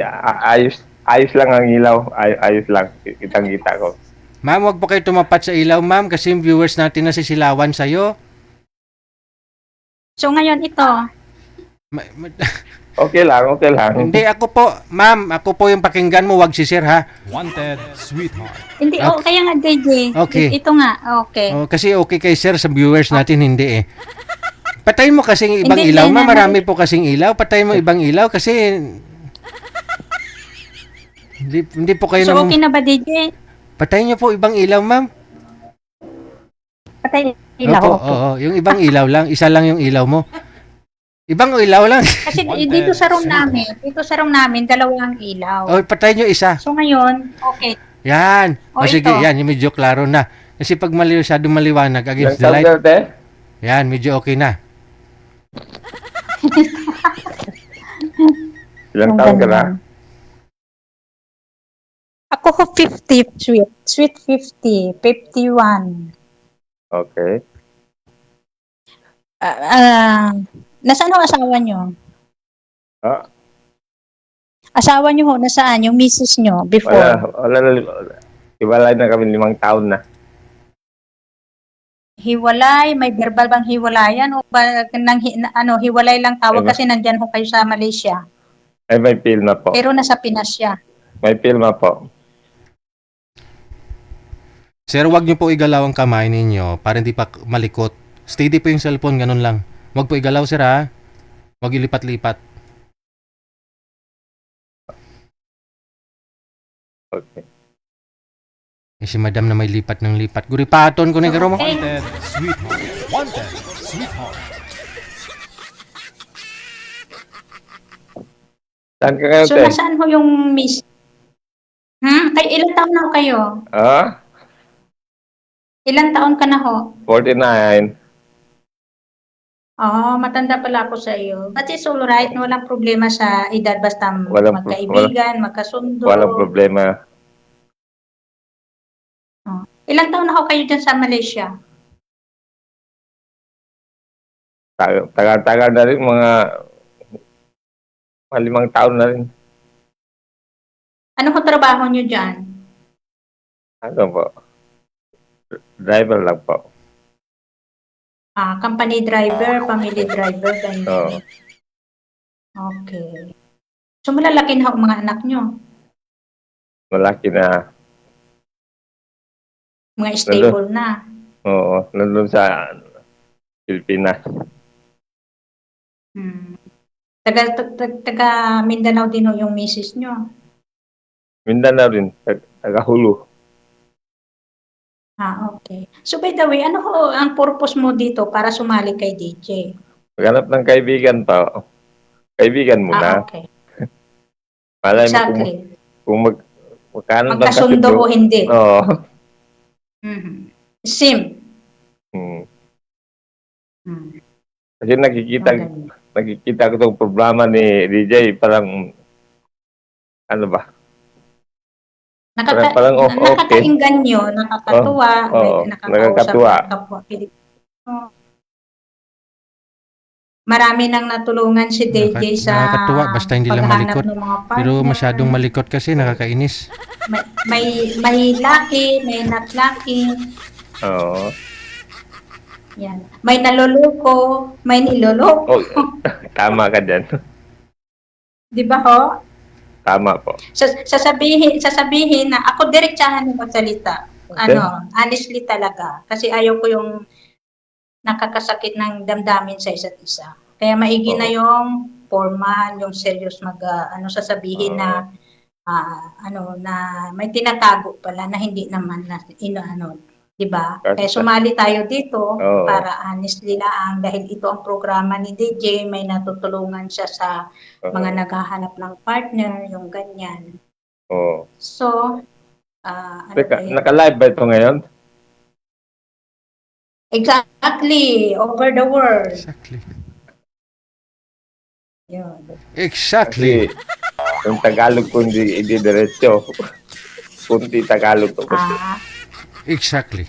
ayos lang ang ilaw. Ayos lang. Kitang-kita ko. Ma'am, wag po kayo tumapat sa ilaw, ma'am, kasi yung viewers natin nasisilawan sa'yo. So ngayon ito, Okay lang. Hindi, ako po, ma'am, ako po yung pakinggan mo, wag si sir, ha? Wanted, sweetheart. hindi, kaya nga DJ. Okay. Ito nga, okay. Oh, kasi okay kay sir, sa viewers natin, hindi eh. Patayin mo kasing ibang Hindi, ilaw, hindi ma'am, na- marami po kasing ilaw. Patayin mo ibang ilaw kasi... Hindi po kayo So okay na ba DJ? Patayin niyo po ibang ilaw, ma'am. Patay ilaw, Opo, okay. oo. Yung ibang ilaw lang, isa lang yung ilaw mo. Ibang ilaw lang. Kasi Wanted, dito sa room namin, dalawang ilaw. O, patayin niyo isa. So ngayon, okay. Yan. O, O, sige, ito. yan. Yung medyo klaro na. Kasi pag masyadong maliwanag against Ilang the taon light, ka, te? yan, medyo okay na. Ilang Yung taon ka na? ganun. Ako ko 50, sweet 50, 51. Okay. Nasaan ho asawa nyo? Ah, Asawa nyo ho, nasaan? Yung misis nyo before? wala. Iwalay na kami 5 taon na. Hiwalay, may verbal bang hiwalayan o ba hiwalay lang tawag Diba? kasi nandyan ho kayo sa Malaysia. Ay, may pilma po. Pero nasa Pinas siya. May pilma po. Sir, wag niyo po igalaw ang kamay ninyo para hindi pa malikot. Steady po yung cellphone, ganun lang. Wag po igalaw, sir, ha? Wag ilipat-lipat. Okay. Eh, si madam na may lipat ng lipat. Guripaton ko ni karo mo. Okay. Wanted, sweetheart. Wanted, sweetheart. Saan ka ngayon, So, te? nasaan ho yung miss? Ay, ilang taon na ho kayo? Ah? Ilang taon ka na ho? 49. Matanda pala ako sa iyo. But it's alright, walang problema sa edad basta Walang pro- magkaibigan, magkasundo. Walang problema. Ilang taon na ho kayo dyan sa Malaysia? Tagal-tagal na rin, mga 5 taon na rin. Ano ho trabaho nyo dyan? Ano po? Driver lang po. Company driver, family driver, ganyan. Oo. Okay. So malalaki na ho ang mga anak nyo? Malaki na. Mga stable na? Oo. Nandun sa Pilipinas. Taga Mindanao din ho yung misis nyo? Mindanao rin. Taga-Hulu. Okay. So by the way, ano ho ang purpose mo dito para sumali kay DJ? Maghanap ng kaibigan pa. Kaibigan muna. Okay. Malay mo Exactly. kung magkano bang Magkasundo o hindi? Oo. Sim. Kasi nakikita ko itong problema ni DJ, parang ano ba? Parang okay. Nakakainggan nyo, nakakatuwa, nakakatuwa. kapwa Pilipino. Marami nang natulungan si DJ sa Nakakatuwa, basta hindi lang paghahanap malikot. ng mga partner. Pero masyadong malikot kasi, nakakainis. May lucky, may not lucky. Oo. Yan. May naloloko, may niloloko. Tama ka dyan. Di ba ho? Tama po. Sasabihin na ako diretsahan ng magsalita. Honestly talaga. Kasi ayaw ko yung nakakasakit ng damdamin sa isa't isa. Kaya maigi na yung formal, yung serious sasabihin na na may tinatago pala na hindi naman na di ba? Kaya sumali tayo dito para honestly lang dahil ito ang programa ni DJ, may natutulungan siya sa mga naghahanap ng partner, yung ganyan. So, naka-live ba ito ngayon? Exactly, over the world. Exactly. Yun. Exactly. Yung Tagalog ko hindi diretso. Kunti Tagalog ko. Exactly.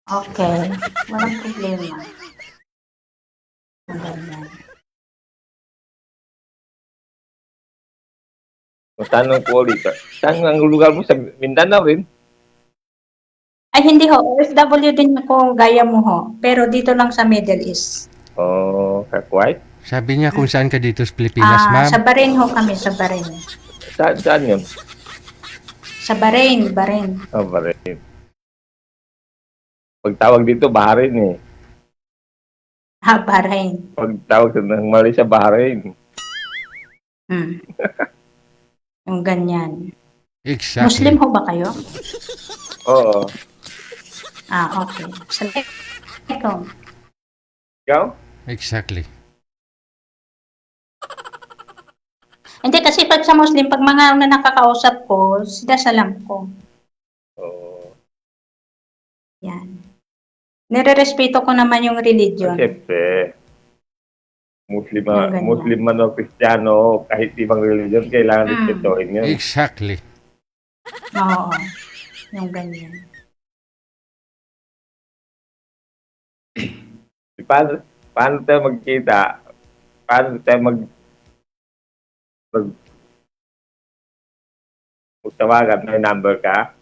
Okay. Walang problema. Ang ganyan. Tanong ko ulit. Saan ang lugar mo? Sa Mindanao rin? Ay, hindi ho. OFW din ako, gaya mo ho. Pero dito lang sa Middle East. Kakwait? Sabi niya kung saan ka dito sa Pilipinas, ma'am. Sa Bahrain ho kami, sa Bahrain. Saan yun? Sa Bahrain. Bahrain. Pagtawag dito, Bahrain eh. Bahrain. Pagtawag ng Malaysia, Bahrain. Yung ganyan. Exactly. Muslim ho ba kayo? Oo. Okay. Assalamualaikum. Ikaw? Exactly. Hindi kasi pag sa Muslim, pag mga nakakausap ko, sinasalam ko. Yan. Nire-respeto ko naman yung religion. Siyempre. Muslim man o Kristiyano, kahit ibang religion, kailangan respetuhin yun. Exactly. Oo. Yung ganyan. Paano tayo magkita? Paano tayo magtawagan? May number ka?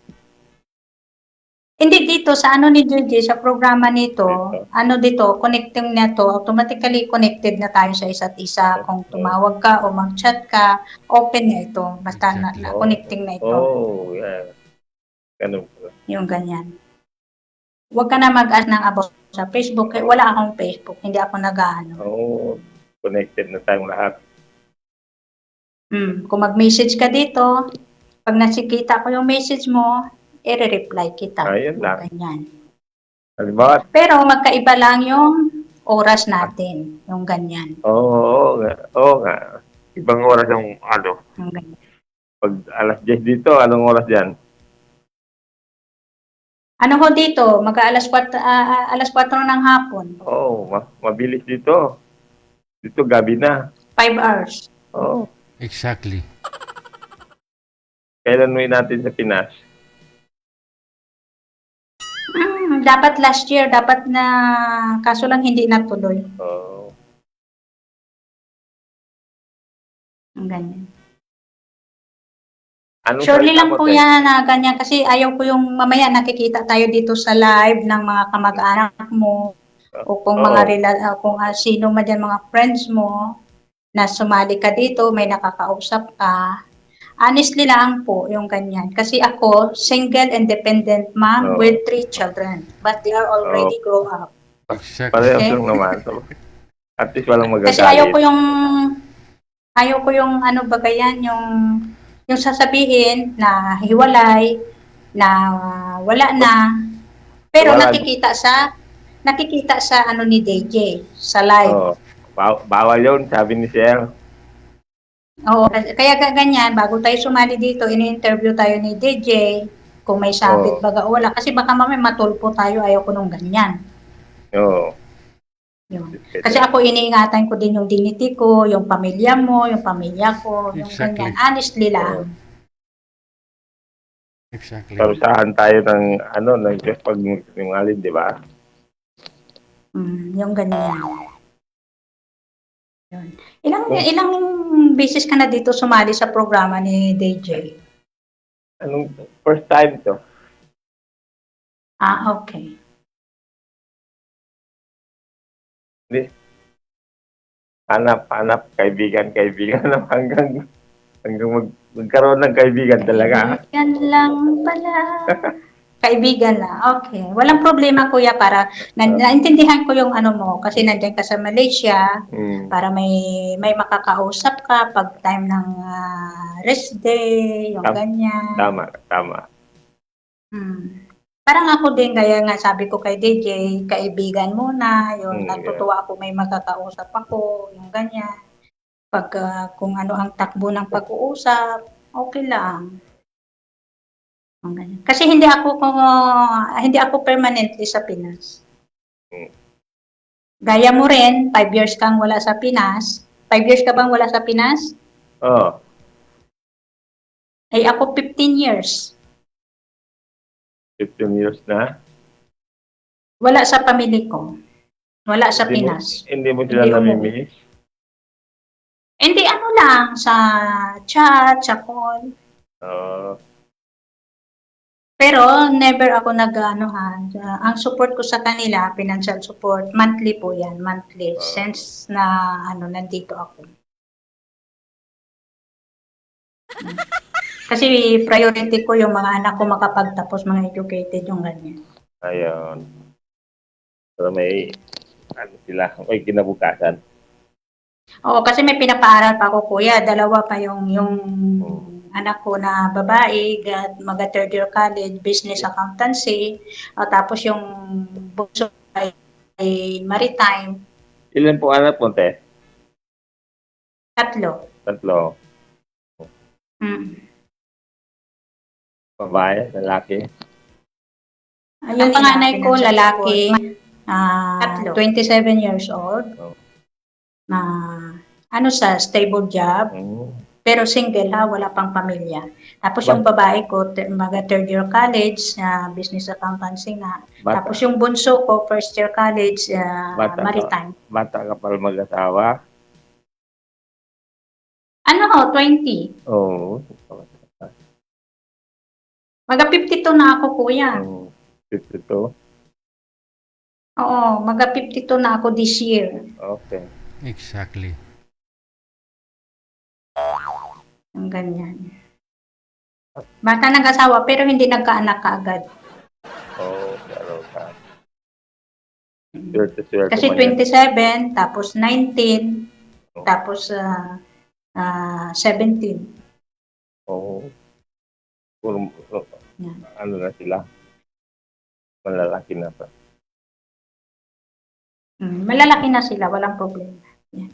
Hindi dito, sa ni DJ, sa programa nito, dito, connecting na to, automatically connected na tayo sa isa't isa. Kung tumawag ka o mag-chat ka, open na ito. Basta connecting na ito. Yeah. Ganun po. Yung ganyan. Huwag ka na mag-ask ng about sa Facebook. Wala akong Facebook. Hindi ako nag-ano. Connected na tayong lahat. Kung mag-message ka dito, pag nasikita ko yung message mo, i-reply kita. Ayun lang. Ganyan. Halimbawa, Pero magkaiba lang yung oras natin, yung ganyan. oo nga, oo nga. Ibang oras yung ano. Yung ganyan. Pag alas 10 dito, anong oras dyan? Ano ho dito? Mag-aalas 4, alas 4 ng hapon. Oo, mabilis dito. Dito gabi na. 5 hours. Oo. Exactly. Kailan uwi natin sa Pinas? Dapat last year, dapat na, kaso lang hindi natuloy. Oo. Yung ganyan. Anong Surely salita lang mo, po Te? yan na ganyan kasi ayaw ko yung mamaya nakikita tayo dito sa live ng mga kamag-anak mo o kung mga kung sino man yan mga friends mo na sumali ka dito, may nakakausap ka. Honestly lang po yung ganyan. Kasi ako, single independent mom Oo. with 3 children. But they are already grown up. Exactly. Parehas Okay. lang naman. So, at least walang Kasi magagalit. ayaw ko yung ano ba yan, yung sasabihin na hiwalay, na wala na. Pero Wala. nakikita sa ano ni DJ, sa live. Oo. Bawal yun, sabi ni Sir. Oo, kaya ganyan, bago tayo sumali dito, ini-interview tayo ni DJ, kung may sabit Oo. baga o wala. Kasi baka mamaya matulpo tayo, ayaw ko nung ganyan. Oo. Yun. Kasi ako iniingatan ko din yung dignity ko, yung pamilya mo, yung pamilya ko, yung Exactly. ganyan. Honestly lang. Exactly. Parusahan tayo ng ng Diyos pag sinungaling, di ba? Yung ganyan. Yun. Ilang beses ka na dito sumali sa programa ni DJ? Anong first time to? Okay. Hanap, kaibigan hanggang magkaroon ng kaibigan talaga. Kaibigan lang pala. Kaibigan na. Okay. Walang problema, kuya, para naintindihan ko yung ano mo kasi nandiyan ka sa Malaysia para may makakausap ka pag time ng rest day, yung ganyan. Tama. Parang ako din, kaya nga sabi ko kay DJ, kaibigan muna, yung natutuwa ako may makakausap ako, yung ganyan. Pag kung ano ang takbo ng pag-uusap, okay lang. Yung ganyan. Kasi hindi ako permanently sa Pinas. Gaya mo rin, 5 years kang wala sa Pinas. 5 years ka bang wala sa Pinas? Oo. Ay ako 15 years. 15 years na. Wala sa pamilya ko. Wala sa Pinas. Hindi mo sila Hindi namimiss? Hindi, ano lang, sa chat, sa call. Pero never ako ang support ko sa kanila, financial support, monthly po yan, monthly. Since na nandito ako. Kasi priority ko yung mga anak ko makapagtapos, mga educated, yung ganyan. Ayun. Pero may sila, may kinabukasan. Oo, kasi may pinapaaral pa ako, kuya. 2 pa yung anak ko na babae, mag third year college, business accountancy. Tapos yung bunso ay maritime. Ilan po anak po, Te? 3. 3. Babae, lalaki? Yung panganay ko, lalaki, 27 years old. Sa stable job. Pero single wala pang pamilya. Tapos yung babae ko, third year college, business accountancy na. Bata. Tapos yung bunso ko, first year college, maritime. Bata ka pala mag-asawa? 20. Oo. Maga 52 na ako, kuya. 52? Oo, maga 52 na ako this year. Okay. Exactly. Ang ganyan. Bata nag-asawa pero hindi nagkaanak kaagad. Pero ka. Swerte Kasi mo yan. 27, tapos 19, tapos 17. Oo. Yan. ano na sila. Malalaki na pa. Malalaki na sila, walang problema. Yan.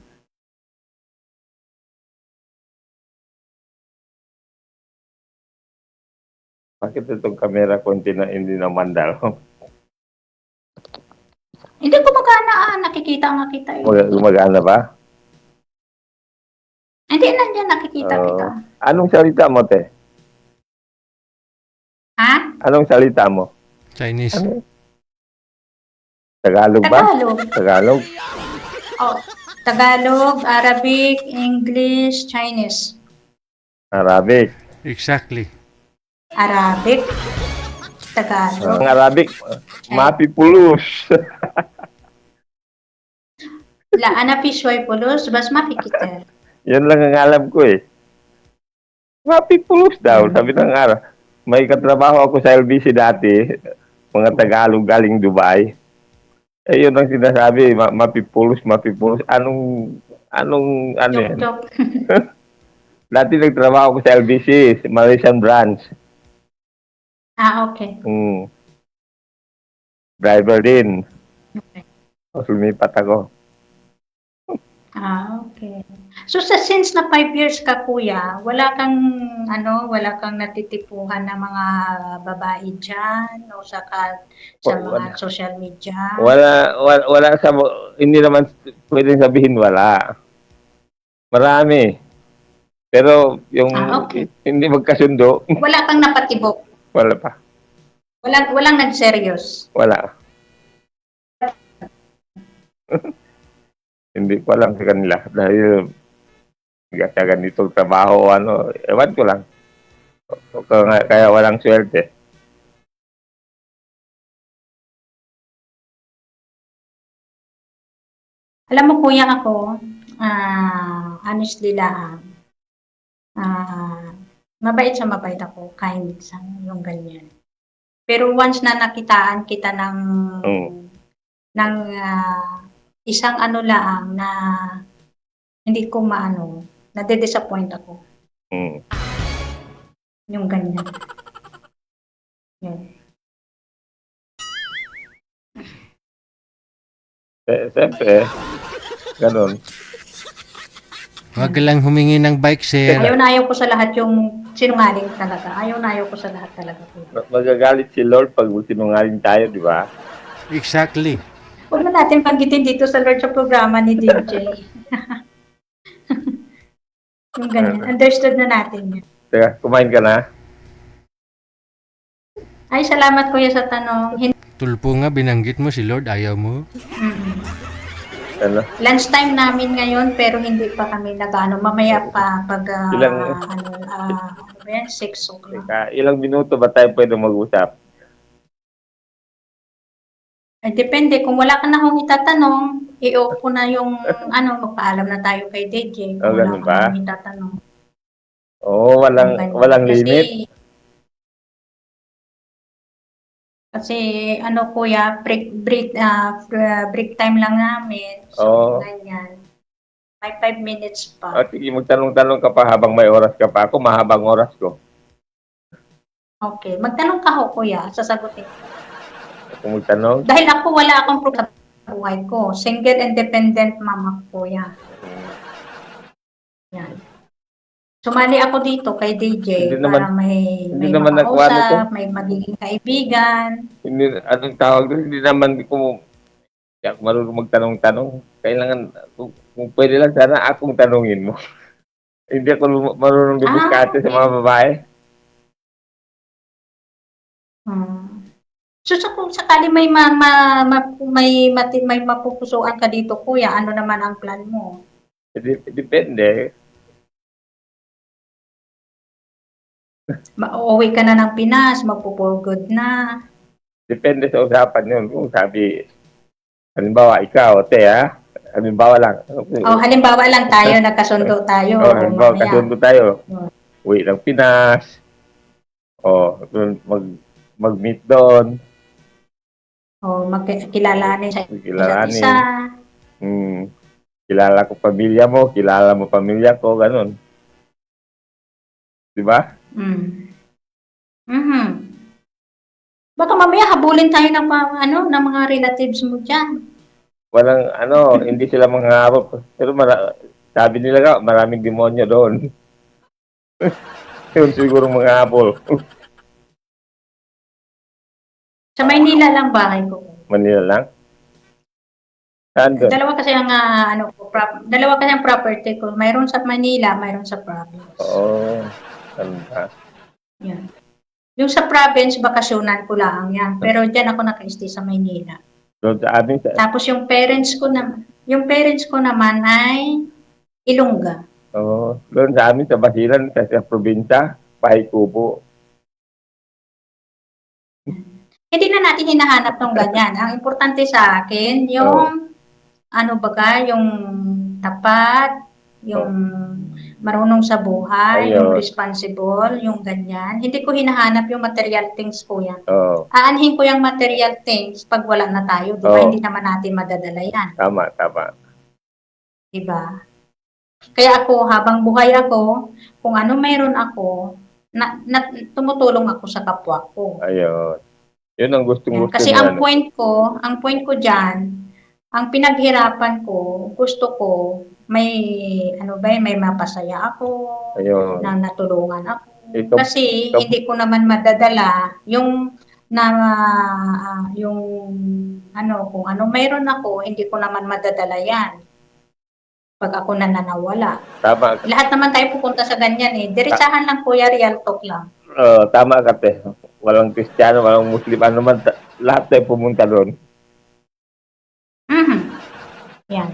Bakit itong camera ko hindi na mandal? Hindi ko magana, nakikita nga kita eh. Gumagana ba? Hindi, nandiyan nakikita kita. Anong salita mo, te? Ha? Anong salita mo? Chinese. Ano? Tagalog ba? Tagalog. Tagalog? Oh, Tagalog, Arabic, English, Chinese. Arabic. Exactly. Arabic, Tagalog. Ang Arabic, mapipulus. La ana pisway pulos, bas makikita. Yan lang ang alam ko eh. Mapipulus daw, sabi ng araw. May katrabaho ako sa LBC dati, mga Tagalog galing Dubai. Eh, yun ang sinasabi, mapipulus. Ano yan? Tok-tok. Dati nagtrabaho ko sa LBC, Malaysian branch. Okay. Driver din. Okay. Tapos lumipat ako. Okay. So since na 5 years ka kuya, wala kang natitipuhan ng mga babae diyan o sa mga social media? Wala hindi naman pwedeng sabihin wala. Marami. Pero yung Okay. hindi magkasundo, Wala kang napatibok. wala pa. Walang nag-serious. Wala. Hindi ko alam sa kanila dahil sa ganitong trabaho, ewan ko lang. Kaya walang swerte. Alam mo kuya ako, honestly lang, mabait ako, kind sa yung ganyan. Pero once na nakitaan kita ng isang lang na hindi ko nade-disappoint ako. Yung ganyan. Yan. Siyempre, ganun. Huwag lang humingi ng bike share. Ayaw na ayaw ko sa lahat yung sinungaling talaga. Ayaw na ayaw ko sa lahat talaga. Magagalit si Lord pag sinungaling tayo, di ba? Exactly. Huwag na natin panggitin dito sa Lord sa programa ni DJ. Yung ganyan. Understood na natin yan. Teka, kumain ka na? Ay, salamat kuya sa tanong. Tulpo nga, binanggit mo si Lord, ayaw mo. Ano? Lunchtime namin ngayon pero hindi pa kami mamaya pa pag 6 o'clock. Teka, ilang minuto ba tayo pwede mag-usap? Ay, depende. Kung wala ka na akong itatanong, i-off ko na yung magpaalam na tayo kay DJ. Kung wala ganun ka ba? na akong itatanong. Oo, walang limit. Kasi kuya, break time lang namin. So, ganyan. May 5 minutes pa. Sige, magtanong-tanong ka pa habang may oras ka pa. Ako, mahabang oras ko. Okay. Magtanong ka ho, kuya. Sasagutin. Kung magtanong, Dahil ako, wala akong problema sa buhay ko. Single independent mama ko, kuya. Yan. Sumali ako dito kay DJ para may naman makausap, may magiging kaibigan. anong tawag doon? Hindi naman ko marunong magtanong-tanong. Kailangan, kung pwede lang sana akong tanungin mo. Hindi ako marunong dibuskate sa mga babae. So, kung sakali may mapupusuan ka dito, kuya, ano naman ang plan mo? Depende. Uuwi ka na ng Pinas, magpo-for-good na. Depende sa usapan yun. Kung sabi, halimbawa, ikaw, te, ha? Halimbawa lang. Halimbawa lang tayo, nagkasundo tayo. Halimbawa, kasundo tayo. Uwi ng Pinas. Mag-meet doon. Magkilalanin sa isa. Kilala ko pamilya mo, kilala mo pamilya ko, ganun. Diba? Baka mamaya habulin tayo ng, ng mga relatives mo dyan. Walang, hindi sila mangharap. Pero sabi nila nga, maraming demonyo doon. Yun siguro mga habol. Sa Maynila lang bahay ko. Manila lang? Saan doon? Dalawa kasi ang property ko. Mayroon sa Manila, mayroon sa province. Oo. Ano ba? Yan. Yung sa province, bakasyonan ko lang yan. Pero dyan ako naka-stay sa Maynila. Doon sa amin, Tapos yung parents ko naman ay Ilongga. Oo. Doon sa amin, sa Basilan, sa probinsya, Pahikubo. Hindi na natin hinahanap ng ganyan. Ang importante sa akin, yung yung tapat, yung marunong sa buhay, yung responsible, yung ganyan. Hindi ko hinahanap yung material things ko yan. Aanhin ko yung material things pag wala na tayo. Di ba? Hindi naman natin madadala yan. Tama. Diba? Kaya ako, habang buhay ako, kung ano mayroon ako, tumutulong ako sa kapwa ko. Ayun. Yun ang gustong-gusto. Kasi ang point ko dyan, ang pinaghirapan ko, gusto ko, may mapasaya ako, na natulungan ako. Kasi hindi ko naman madadala yung kung ano mayroon ako, hindi ko naman madadala yan. Pag ako nananawala. Tama. Lahat naman tayo pupunta sa ganyan eh. Diretsahan lang kuya, real talk lang. Tama ka, te. Walang Kristiyano, walang Muslim, ano man, lahat tayo pumunta doon. Yan.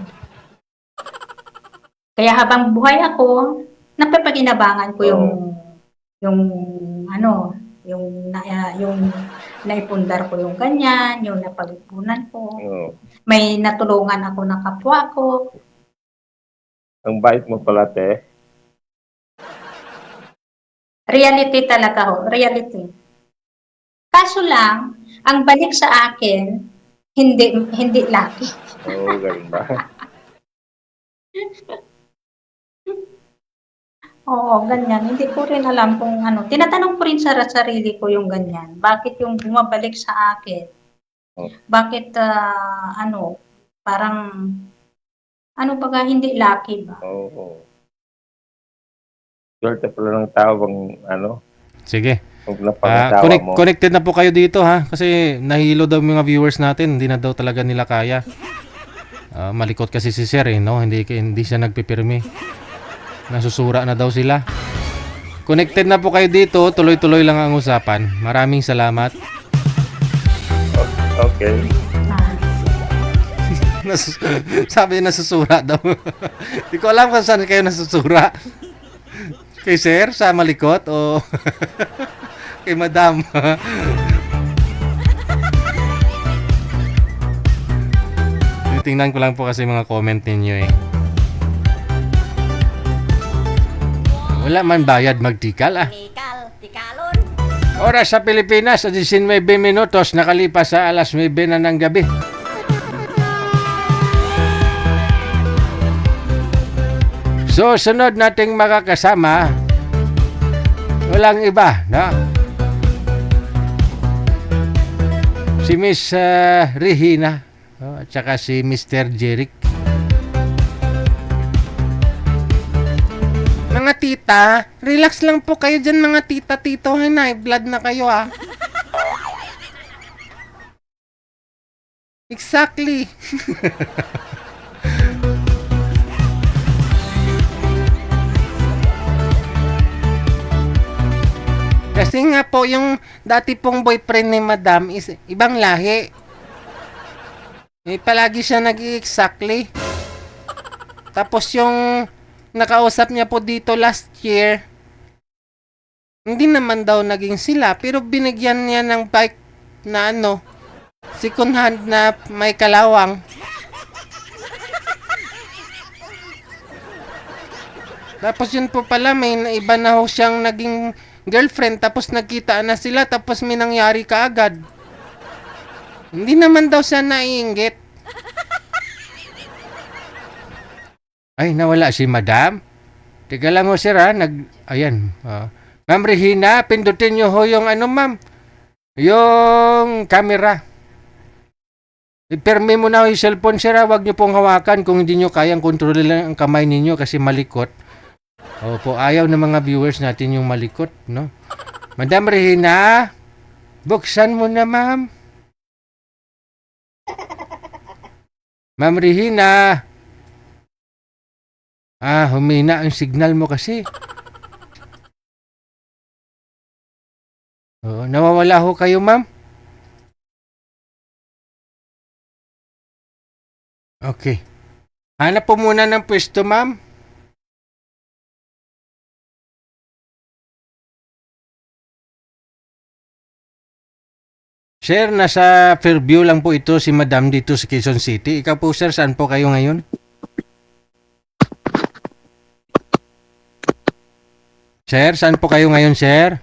Kaya habang buhay ako, napapaginabangan ko yung naipundar ko yung ganyan, yung napag-ipunan ko. May natulungan ako ng kapwa ko. Ang bait mo pala, te. Reality talaga ho, reality. Kaso lang, ang balik sa akin, hindi lucky. Ganun ba? Oo, ganyan. Hindi ko rin alam kung ano. Tinatanong ko rin sa sarili ko yung ganyan. Bakit yung bumabalik sa akin? Bakit, parang, baga hindi lucky ba? Oo. Swerte pala ng tao bang, Sige. Mo. Connected na po kayo dito ha. Kasi nahilo daw mga viewers natin. Hindi na daw talaga nila kaya. Malikot kasi si Sir no? Hindi siya nagpipirmi. Nasusura na daw sila. Connected na po kayo dito. Tuloy-tuloy lang ang usapan. Maraming salamat. Okay. Sabi nasusura daw. Hindi ko alam kung saan kayo nasusura. Kay Sir sa malikot o kay Madam? Titingnan ko lang po kasi mga comment ninyo eh. Wala man bayad magtikal ah. Tikalon. Oras sa Pilipinas, 19 minutos nakalipas sa alas 9 na ng gabi. So, sunod nating makakasama, walang iba, no? Si Miss Regina, at saka si Mr. Jeric. Mga tita, relax lang po kayo dyan mga tita-tito. High blood na kayo ah. Exactly. Kasi nga po, yung dati pong boyfriend ni Madam is ibang lahi. Palagi siya nag-exactly. Tapos yung nakausap niya po dito last year, hindi naman daw naging sila. Pero binigyan niya ng bike na second hand na may kalawang. Tapos yun po pala, may iba na ho siyang naging girlfriend, tapos nagkita na sila, tapos may nangyari kaagad. Hindi naman daw siya naiinggit. Ay, nawala si Madam. Teka lang ho sir ha, ayan. Ma'am Regina, pindutin nyo ho yung ma'am. Yung camera. Iperme mo na yung cellphone, sir. Huwag nyo pong hawakan kung hindi nyo kayang kontrolin lang ang kamay ninyo kasi malikot. Opo, ayaw ng mga viewers natin yung malikot, no? Madam Regina, buksan mo na, ma'am. Ma'am Regina. Humina ang signal mo kasi. Nawawala ho kayo, ma'am? Okay. Hanap po muna ng pwesto, ma'am. Sir, nasa Fairview lang po ito si Madam dito sa Quezon City. Ikaw po, sir, saan po kayo ngayon? Sir, saan po kayo ngayon, sir?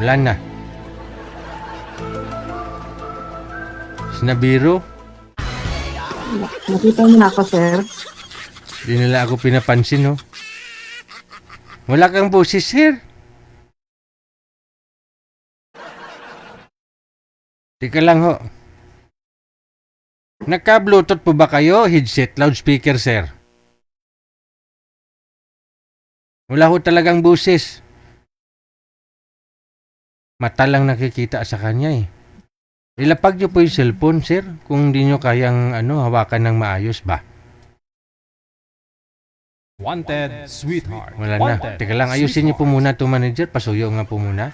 Wala na. Sinabiro? Nakita mo na ako, sir. Di nila ako pinapansin, no? Wala kang boses, sir. Tika lang, ho. Naka-Bluetooth po ba kayo? Headset, loudspeaker, sir? Wala ho talagang boses. Mata lang nakikita sa kanya, eh. Ilapag nyo po yung cellphone, sir, kung hindi nyo kayang hawakan ng maayos ba. Wanted, sweetheart. Wala na. Teka lang, ayusin nyo po muna ito, manager. Pasuyo nga po muna.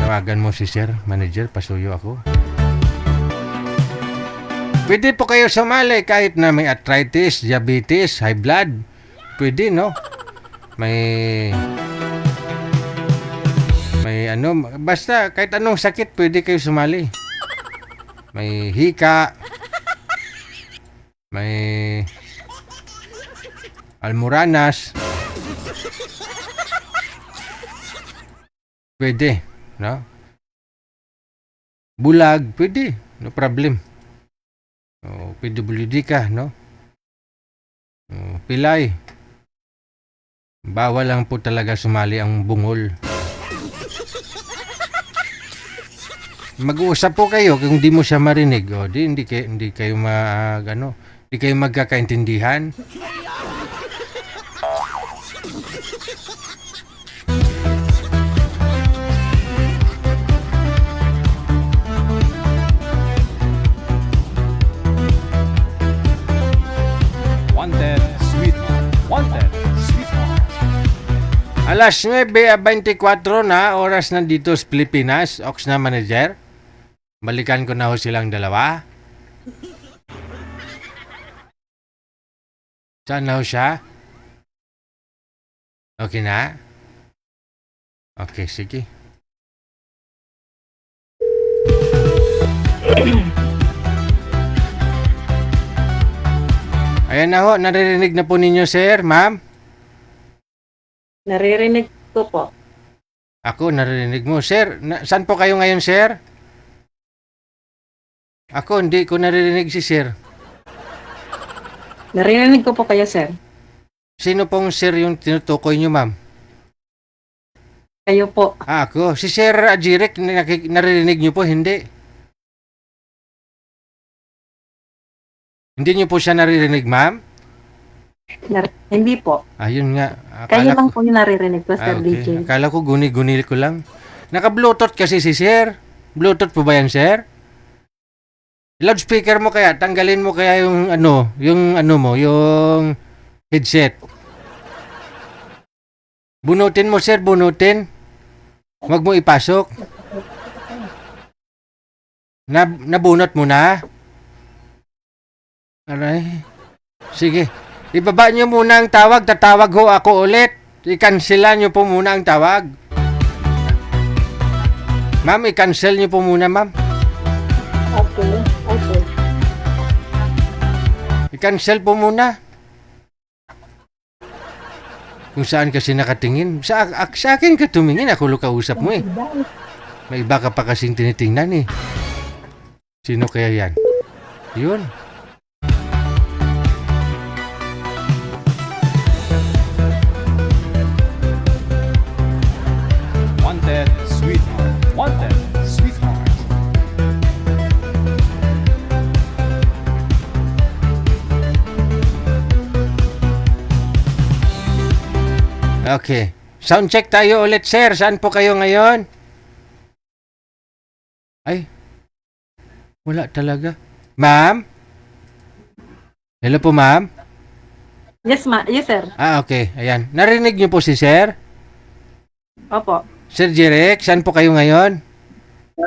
Tawagan mo si sir, manager. Pasuyo ako. Pwede po kayo sumali kahit na may arthritis, diabetes, high blood. Pwede, no? May basta kahit anong sakit pwede kayo sumali. May hika, may almoranas. Pwede, no? Bulag, pwede, no problem. PWD ka, no? Pilay. Bawal lang po talaga sumali ang bungol. Mag-uusap po kayo kung di mo siya marinig. Hindi kayo magkakaintindihan. Wanted, sweetheart. Wanted, sweetheart. Alas 9:24 na, oras na dito sa Pilipinas. Ox na, manager. Balikan ko na ho silang dalawa. Saan na ho siya? Okay na? Okay, sige. Ayan na ho, naririnig na po ninyo, sir, ma'am. Naririnig ko po. Ako, naririnig mo. Sir, saan po kayo ngayon, sir? Ako, hindi ko naririnig si sir. Naririnig ko po kayo, sir. Sino pong sir yung tinutukoy nyo, ma'am? Kayo po. Ako. Si Sir Ajirek, naririnig nyo po, hindi. Hindi nyo po siya naririnig, ma'am? Hindi po. Ayun nga. Kayo lang po yung naririnig ko, Sir okay. DJ. Akala ko guni-guni ko lang. Naka-Bluetooth kasi si Sir. Bluetooth po ba yan, Sir? Loudspeaker mo kaya, tanggalin mo kaya yung headset. Bunutin mo, sir, bunutin. Huwag mo ipasok. Nabunot mo na? Aray. Sige. Ibaba nyo muna ang tawag, tatawag ho ako ulit. I-cancela nyo po muna ang tawag. Ma'am, i-cancel nyo po muna, ma'am. Okay. I-cancel po muna. Kung saan kasi nakatingin. Sa akin ka tumingin, ako kausap mo eh. May iba ka pa kasing tinitingnan eh. Sino kaya yan? Yun. Okay. Sound check tayo ulit, sir. Saan po kayo ngayon? Ay, wala talaga. Ma'am? Hello po, ma'am? Yes, yes, sir. Okay. Ayan. Narinig niyo po si sir? Opo. Sir Jeric, saan po kayo ngayon?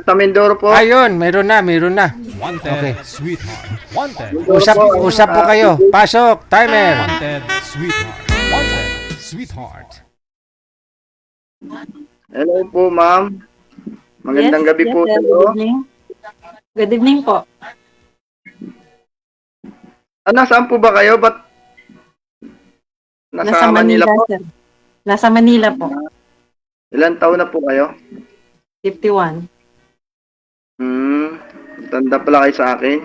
Sa Mindoro po. Ayun, mayroon na. Wanted, Okay. sweetheart. Wanted, Usap po kayo. Pasok. Timer. wanted, sweetheart. Wanted, sweetheart. Hello po, ma'am. Magandang Yes, gabi yes, po sir. sa iyo. Good evening. Good evening po. Saan po ba kayo? Ba't nasa Manila po? sir. Nasa Manila po. Ilan taon na po kayo? 51. Tanda pala kayo sa akin.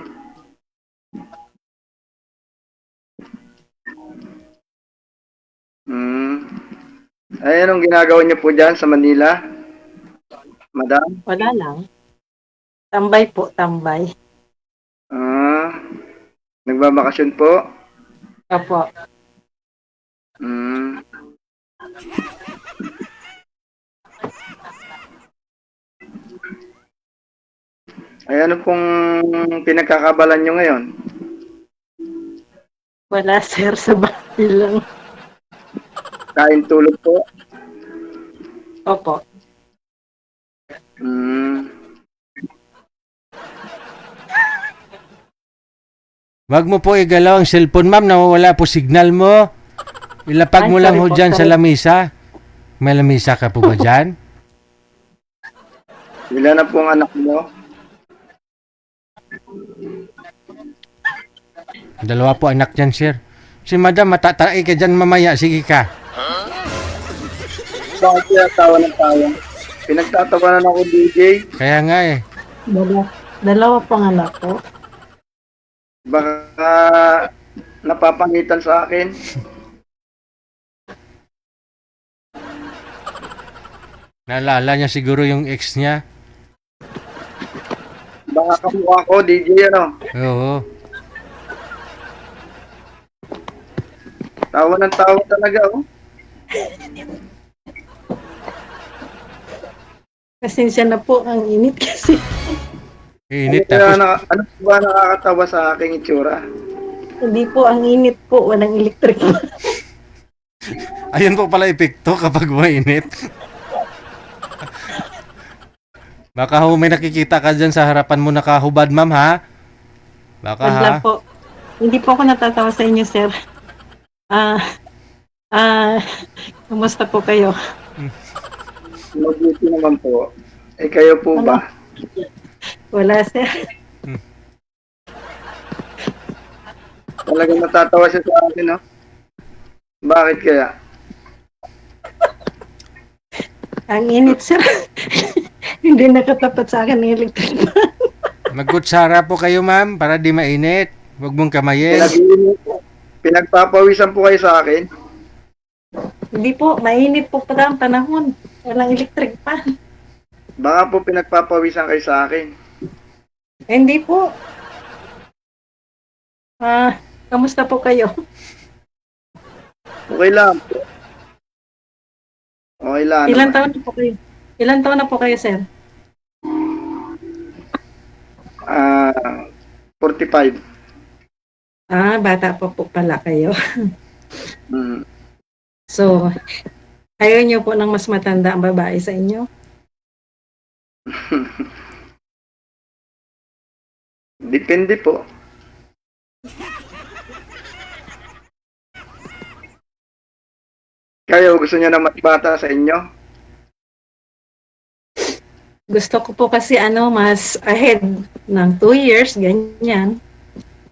Ay, anong ginagawa niyo po dyan sa Manila? Madam? Wala lang. Tambay po, tambay. Nagbabakasyon po? Opo. Ay, ano pong pinagkakabalan nyo ngayon? Wala, sir. Sa bahay lang. Kain tulog po? Opo. Wag mo po igalaw ang cellphone, ma'am. Nawawala po signal mo. Ilapag mo Ay, lang sorry ho po, dyan sa sorry. lamisa. May lamisa ka po ba dyan? Ilan na po ang anak mo? Dalawa po anak dyan, sir. Si madam, matatae ka dyan mamaya. Sige ka. Bakit kaya tawa ng tawa? Pinagtatawanan ako, DJ. Kaya nga eh. Dalawa pang anak po. Baka napapangitan sa akin. Naalala niya siguro yung ex niya. Baka kamukha ko, DJ, ano? Oo. Tawa ng tawa talaga, oh. Pasensya na po, ang init kasi. Init Kaya tapos. ano ba nakakatawa sa aking itsura? Hindi po, ang init po. Walang electric. Ayun po pala epekto kapag mainit. Baka ho may nakikita ka dyan sa harapan mo nakahubad, ma'am, ha? Baka ha? Wala po. Hindi po ako natatawa sa inyo, sir. Kumusta po kayo? Mabuti naman po. Eh, kayo po ba? Wala, sir. Talagang natatawa siya sa akin, no? Bakit kaya? Ang init, sir. Hindi nakatapat sa akin ng electric fan. Magkutsara po kayo, ma'am, para di mainit. Huwag mong kamayin. Pinagpapawisan po kayo sa akin? Hindi po, mainit po pa ang panahon. Walang electric fan. Baka po pinagpapawisan kayo sa akin. Hindi po. Kamusta po kayo? Okay lang po. Okay lang. Ilan taon na po kayo? Ilan taon na po kayo, sir? 45. Bata pa po pala kayo. Mm. So, ayaw niyo po ng mas matanda ang babae sa inyo? Depende po. Kayo, gusto niyo na matbata sa inyo? Gusto ko po kasi mas ahead ng 2 years, ganyan.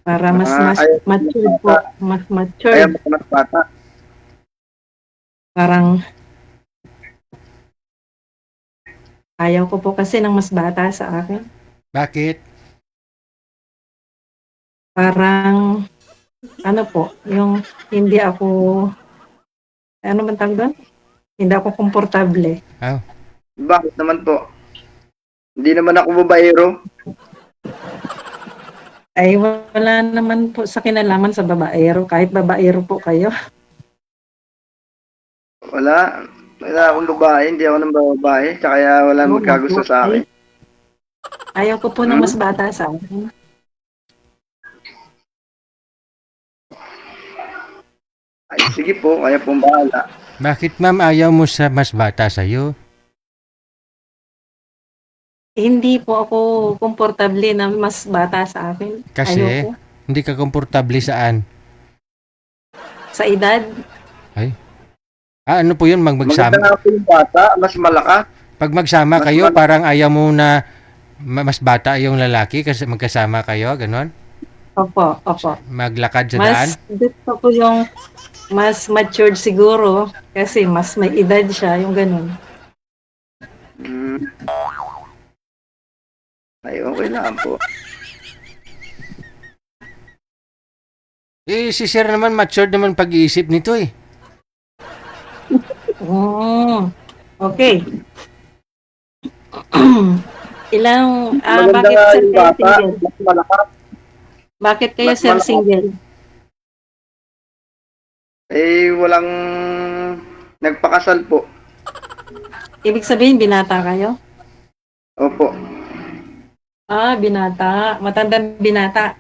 Para mas ayaw mature po. Mas mature. Kaya mas bata. Parang ayaw ko po kasi ng mas bata sa akin. Bakit? Parang yung hindi ako man tawag doon? Hindi ako komportable. Oh. Bakit naman po? Hindi naman ako babaero. Ay, wala naman po sa kinalaman sa babaero. Kahit babaero po kayo. Wala. Wala akong babae. Hindi ako ng babae. Kaya wala Oh, magkagusto sa akin. Ayaw ko po ng mas bata sa akin. Ay, sige po. Kaya pong bahala. Bakit ma'am ayaw mo sa mas bata sa'yo? Hindi po ako komportable na mas bata sa akin. Kasi Ayoko. hindi ka komportable saan? Sa edad, Ano po yun? Maganda Magsama? nga po yung bata. Mas malakas. Pag magsama Mas kayo, mal- parang ayaw mo na mas bata yung lalaki kasi magkasama kayo, ganon? opo. Maglakad sa daan? Mas gusto ko yung mas matured siguro kasi mas may edad siya, yung ganun. Hmm. Ay, okay lang po. Si sir naman, matured naman pag-iisip nito eh. Okay. Maganda Bakit nga sir yung kayo bata. single? Mas malakas. Bakit kayo Mas sir malakas. single? Walang nagpakasal po. Ibig sabihin, binata kayo? Opo. Binata. Matandang binata.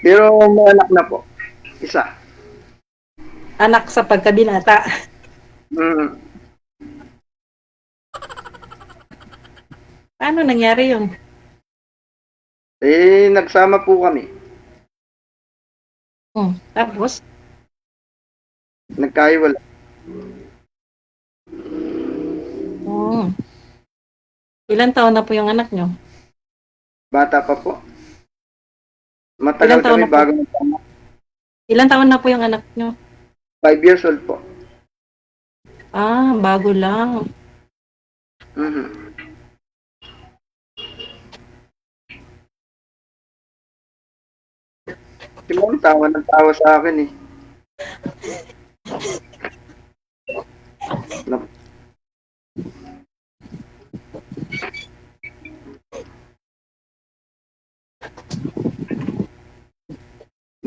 Pero may anak na po. Isa. Anak sa pagkabinata. Hmm. Paano nangyari yun? Nagsama po kami. Tapos, Nagkahiwala. ilan taon na po yung anak nyo? Bata pa po. Ilang Matagal taon kami na po? bago nagsama. Ilan taon na po yung anak nyo? 5 years old po. Bago lang. Mhm. Si Ma'am, tawa ng tawa sa akin eh. Nap-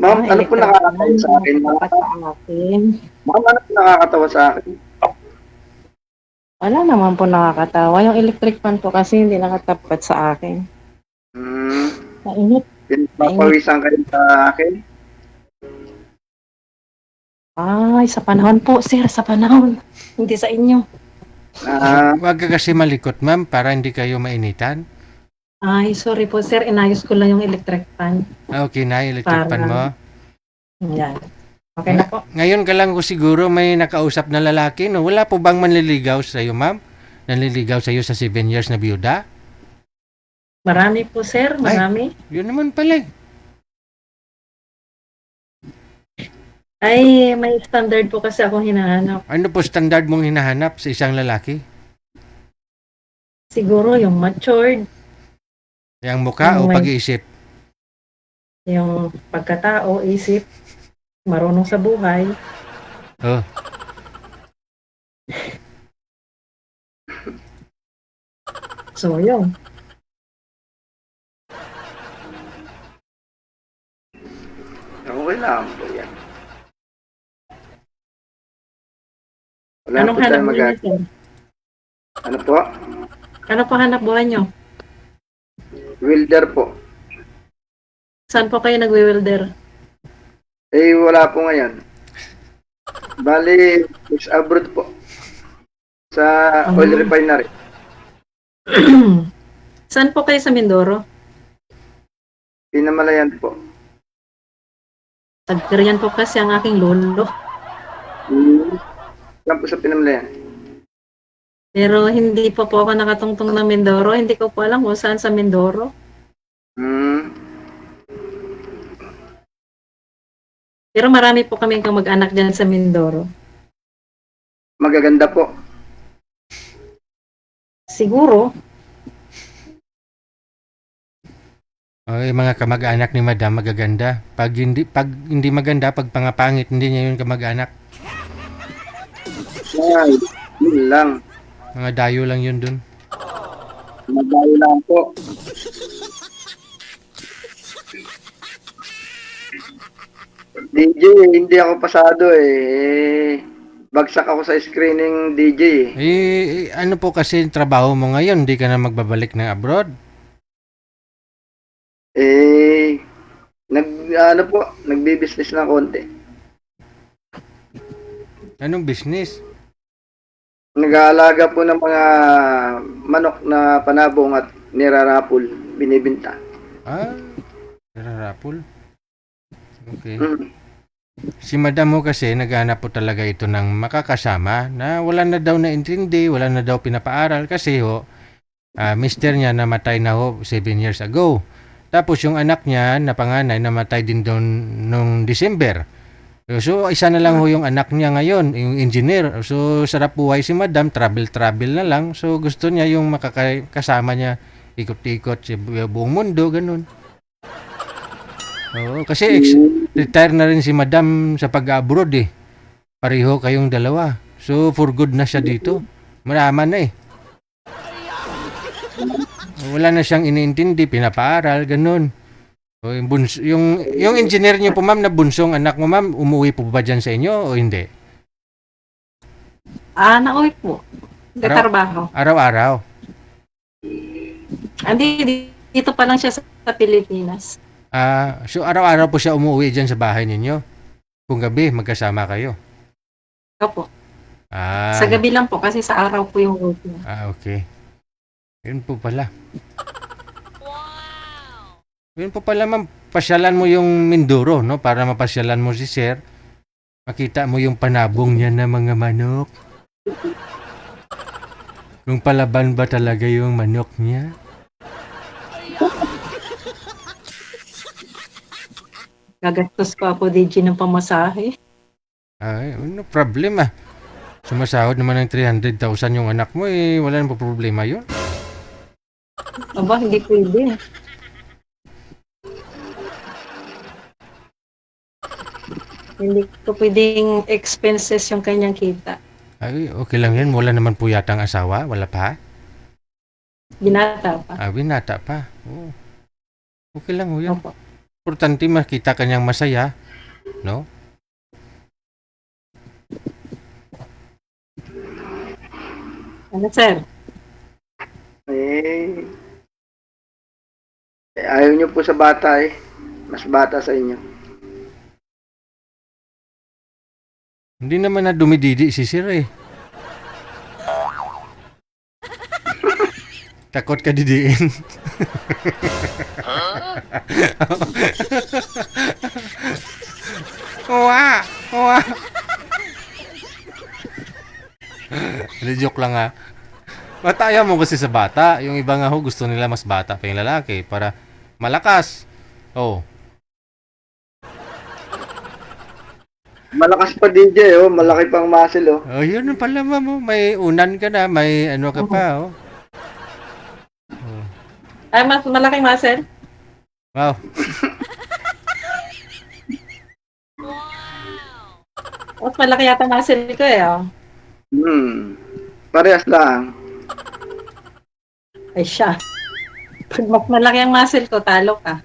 Ma'am, ano po nakakatawa sa akin? Ma'am, ano po nakakatawa sa akin? Wala naman po nakakatawa. Yung electric fan po kasi hindi nakatapat sa akin. Mainit. Pinapawisan kayo sa akin? Sa panahon po, sir. Sa panahon. Hindi sa inyo. Huwag ka kasi malikot ma'am para hindi kayo mainitan. Sorry po, sir. Inayos ko lang yung electric fan. Okay na, electric fan mo. Yan. Okay na po. Ngayon ka lang ko siguro may nakausap na lalaki, no? Wala po bang manliligaw sa iyo, ma'am? Nanliligaw sa iyo sa 7 years na biyuda? Marami po, sir. Marami. Yun naman pala. May standard po kasi akong hinahanap. Ano po standard mong hinahanap sa isang lalaki? Siguro yung matured, Yung mukha o May- pag-iisip? yung pagkatao, isip, marunong sa buhay. Oh. So, yun. Okay lang po yan. Wala Anong po hanap tayong buhay niyo, magagawa. sir? Ano po? Ano po hanap buhay niyo? Welder po. Saan po kayo nagwi-welder? Wala po ngayon. Bali, is abroad po. Sa oil refinery. Saan po kayo sa Mindoro? Pinamalayan po. Tagkariyan po kasi ang aking lolo. Saan po sa Pinamalayan? Pero hindi po ako nakatungtong ng Mindoro. Hindi ko po alam kung saan sa Mindoro. Pero marami po kami mag-anak dyan sa Mindoro. Magaganda po. Siguro. Okay, mga kamag-anak ni Madam magaganda. Pag hindi maganda, pag pangapangit, hindi niya yun kamag-anak. Ay, yun lang. Mga dayo lang yun dun. Magayo lang po. DJ, hindi ako pasado eh. bagsak ako sa screening DJ eh. Ano po kasi yung trabaho mo ngayon? Hindi ka na magbabalik ng abroad? Nagbi-business na konti. Anong business? Nag-aalaga po ng mga manok na panabong at nirarapol, binibinta. Nirarapol? Okay. Mm. Si madam mo kasi naghanap po talaga ito ng makakasama na wala na daw naintindi, wala na daw pinapaaral kasi mister niya namatay na 7 years ago. Tapos yung anak niya na panganay namatay din doon nung December. So isa na lang yung anak niya ngayon, yung engineer. So sarap buhay si madam, travel na lang. So gusto niya yung makakasama niya, ikot-ikot sa buong mundo, ganun. Oo, kasi retire na rin si madam sa pag-abroad eh. Pareho kayong dalawa. So, for good na siya dito. Maraman na eh. Wala na siyang iniintindi, pinapaaral, ganun. O, yung engineer niyo po ma'am na bunsong anak mo ma'am, umuwi po ba dyan sa inyo o hindi? Nauwi po. Nagtatrabaho. Araw-araw? Hindi, dito pa lang siya sa Pilipinas. So araw-araw po siya umuwi dyan sa bahay ninyo? Kung gabi, magkasama kayo? Opo. Sa gabi lang po kasi sa araw po yung work niya. Okay. Yun po pala. Wow! Yun po pala ma'am, pasyalan mo yung Mindoro, no? Para mapasyalan mo si Sir. Makita mo yung panabong niya na mga manok. Kung palaban ba talaga yung manok niya? Gagastos pa ako DJ ng pamasahe. No problem ah. Sumasahod naman ng 300,000 yung anak mo wala nang problema yun. Aba, hindi pwede. Hindi ko pwedeng expenses yung kanyang kita. Okay lang yan. Wala naman po yatang asawa. Wala pa? Binata pa. Binata pa. Oh. Okay lang ho yan. Opo. Importante makita kanyang masaya. No? Ano, sir? Ayaw niyo po sa bata eh. Mas bata sa inyo. Hindi naman na dumididi si Sir eh. Takot ka didiin. Uwa! Uwa! Joke lang ha. Mataya mo kasi sa bata. Yung iba nga ho gusto nila mas bata pa yung lalaki para malakas. Oh. Malakas pa DJ oh, malaki pang muscle oh. Oh, yun na pala mo. May unan ka na, may ano ka pa oh. Ay, mas malaking muscle? Wow. Mas malaki yata muscle ko eh oh. Parehas lang. Ay siya. Pag mas malaki ang muscle ko, talo ka.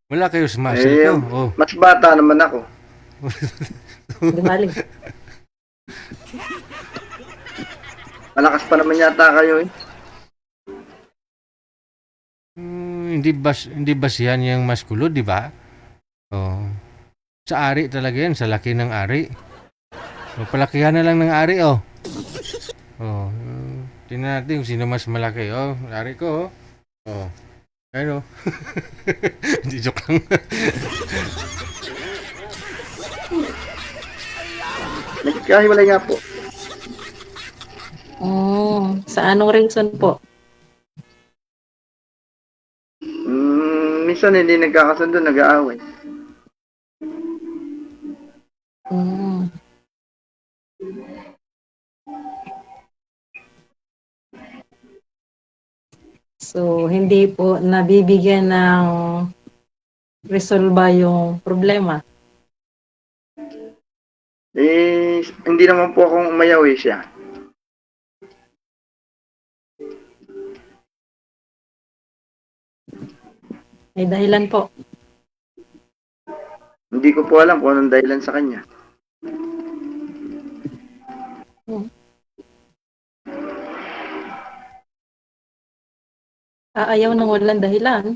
Wala kayo sa muscle ko. Oh. Mas bata naman ako. Hindi mali. Malakas pa naman yata kayo eh. Hindi ba siyan yung maskulo, di ba? Oh. Sa ari talaga yan, sa laki ng ari. Palakihan na lang ng ari, oh. Oh. Tingnan natin kung sino mas malaki. Oh, ari ko, oh. Oh. Ayun, oh. Hindi, joke lang. Nagkahiwalay nga po. Sa anong reason po? Minsan hindi nagkakasundo, nag-aaway. So, hindi po nabibigyan ng resolba yung problema. Hindi naman po akong umayaw eh siya. May dahilan po. Hindi ko po alam kung anong dahilan sa kanya. Ayaw ng walang dahilan.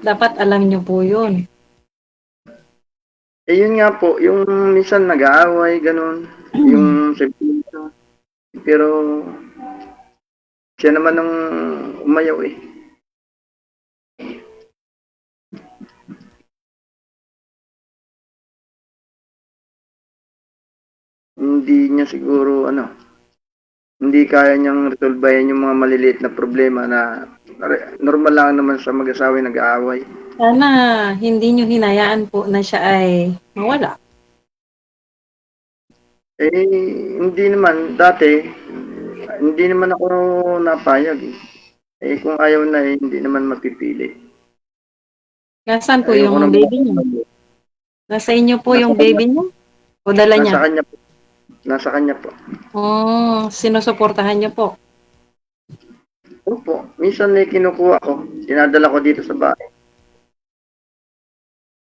Dapat alam niyo po yun. Eh, yun nga po, yung minsan nag-aaway, ganun. Yung sentimiento. Pero, siya naman ang umayaw eh. Hindi niya siguro, hindi kaya niyang resolbahin yung mga maliliit na problema na normal lang naman sa mag-asawa yung nag-aaway. Sana hindi niyo hinayaan po na siya ay mawala. Eh, hindi naman. Dati, hindi naman ako napayag eh. Eh, kung ayaw na eh, hindi naman mapipili. Nasaan po Ayoko yung na- baby niyo? Nasa inyo po yung baby niyo? O dala Nasa niya? kanya po. Nasa kanya po. Sinusuportahan niyo po. Opo. Minsan may kinukuha ko. Dinadala ko dito sa bahay.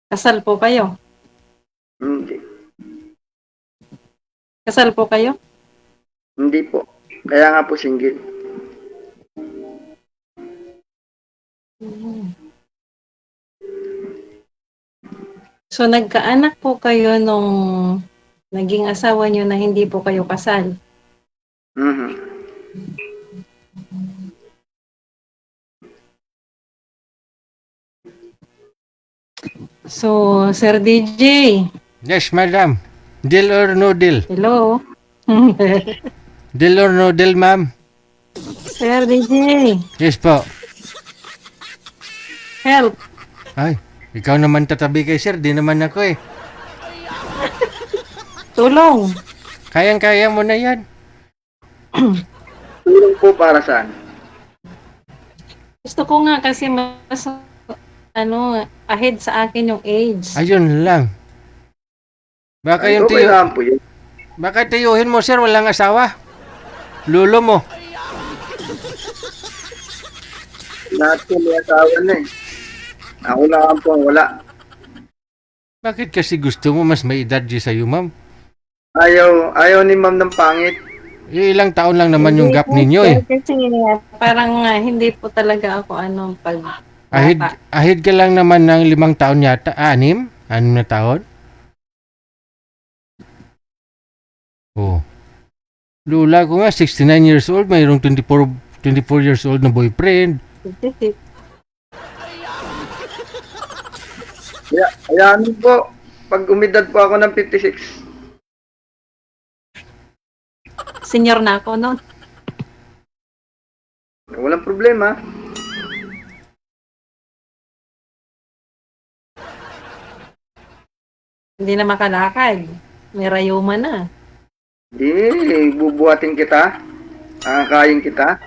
Kasal po kayo? Hindi. Kasal po kayo? Hindi po. Kaya nga po single. So nagkaanak po kayo nung naging asawa niyo na hindi po kayo kasal? Mhm. So, Sir DJ, Yes, madam. Deal or no deal? hello? Deal or no deal, ma'am? Sir DJ, Yes po. help. Ay, ikaw naman tatabi kay sir, di naman ako eh. Tulong. Kayang-kaya mo na yan. Tulong po para saan? Gusto ko nga kasi mas ahead sa akin yung age. Ayun lang. Baka Ay, yung okay tiyo, lang po yun. baka tiyuhin mo sir, walang asawa. Lulo mo. Lahat po may asawa na eh. Ako lang po ang wala. Bakit kasi gusto mo mas may edad di sa'yo, ma'am? Ayaw ni ma'am ng pangit. Ilang taon lang naman yung Hindi gap po, ninyo sir, eh. Kasi parang hindi po talaga ako pag bata. Ahid ka lang naman ng 5 taon yata. 6? 6 na taon? Oh. Lula ko nga, 69 years old, mayroong 24 years old na boyfriend. Hayaan po. Pag umidad po ako ng 56. Senior na ako noon. Walang problema. Hindi na makalakad. May rayuma na. Bubuhatin kita. Kakain kita.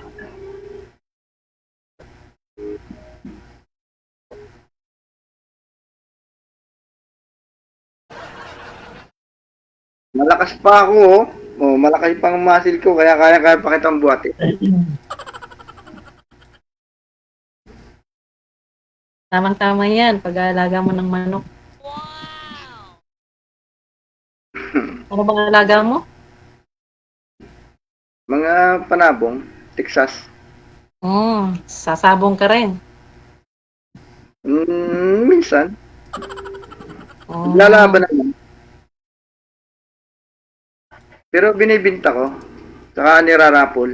Malakas pa ako, oh. Oh, malakas pang muscle ko, kaya kaya pa kitang buhatin. Tamang-tama yan. Pag-aalaga mo ng manok. Ano bang alaga mo? Mga panabong, Texas. Sasabong ka rin. Minsan. Oh. Lalaban naman. Pero binibinta ko. Saka nirarapol.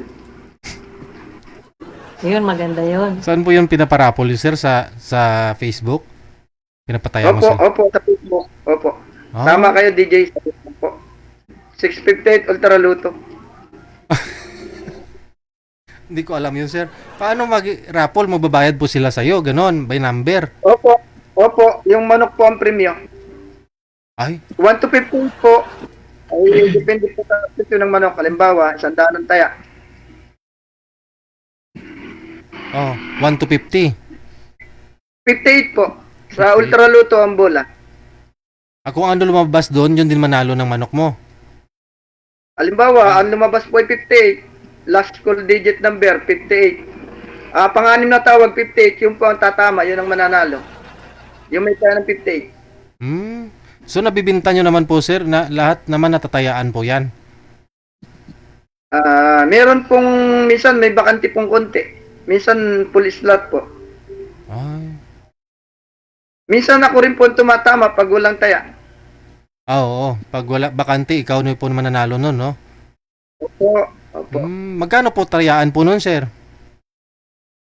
Yun, maganda yun. Saan po yung pinaparapol yun, sir? Sa Facebook? Pinapataya mo Opo, sila? opo, sa Facebook. Opo. Ah. Tama kayo, DJ, sa Facebook po. 658 Ultra Luto. Hindi ko alam yun, sir. Paano mag-raffle? Magbabayad po sila sa'yo? Ganon, by number. Opo, opo. Yung manok po ang premyo. Ay, 1 to 15 po. Ay, depende po sa presyo ng manok. Halimbawa, 100 ng taya. oh, 1 to 50. 58 po. Sa Ultra Luto ang bola. Kung ano lumabas doon, yun din manalo ng manok mo. Halimbawa, ang lumabas po ay 58. Last call digit number, 58. Pang-anim na tawag, 58. Yung po ang tatama, yun ang mananalo. Yung may kaya ng 58. So nabibinta nyo naman po, sir, na lahat naman natatayaan po yan. Meron pong, minsan may bakante pong konti. Minsan full slot po. Ay. Minsan ako rin po tumatama pag walang taya. Oo. Pag wala bakante, ikaw na po mananalo nun, no? Opo. Opo. Magkano po trayaan po nun, sir?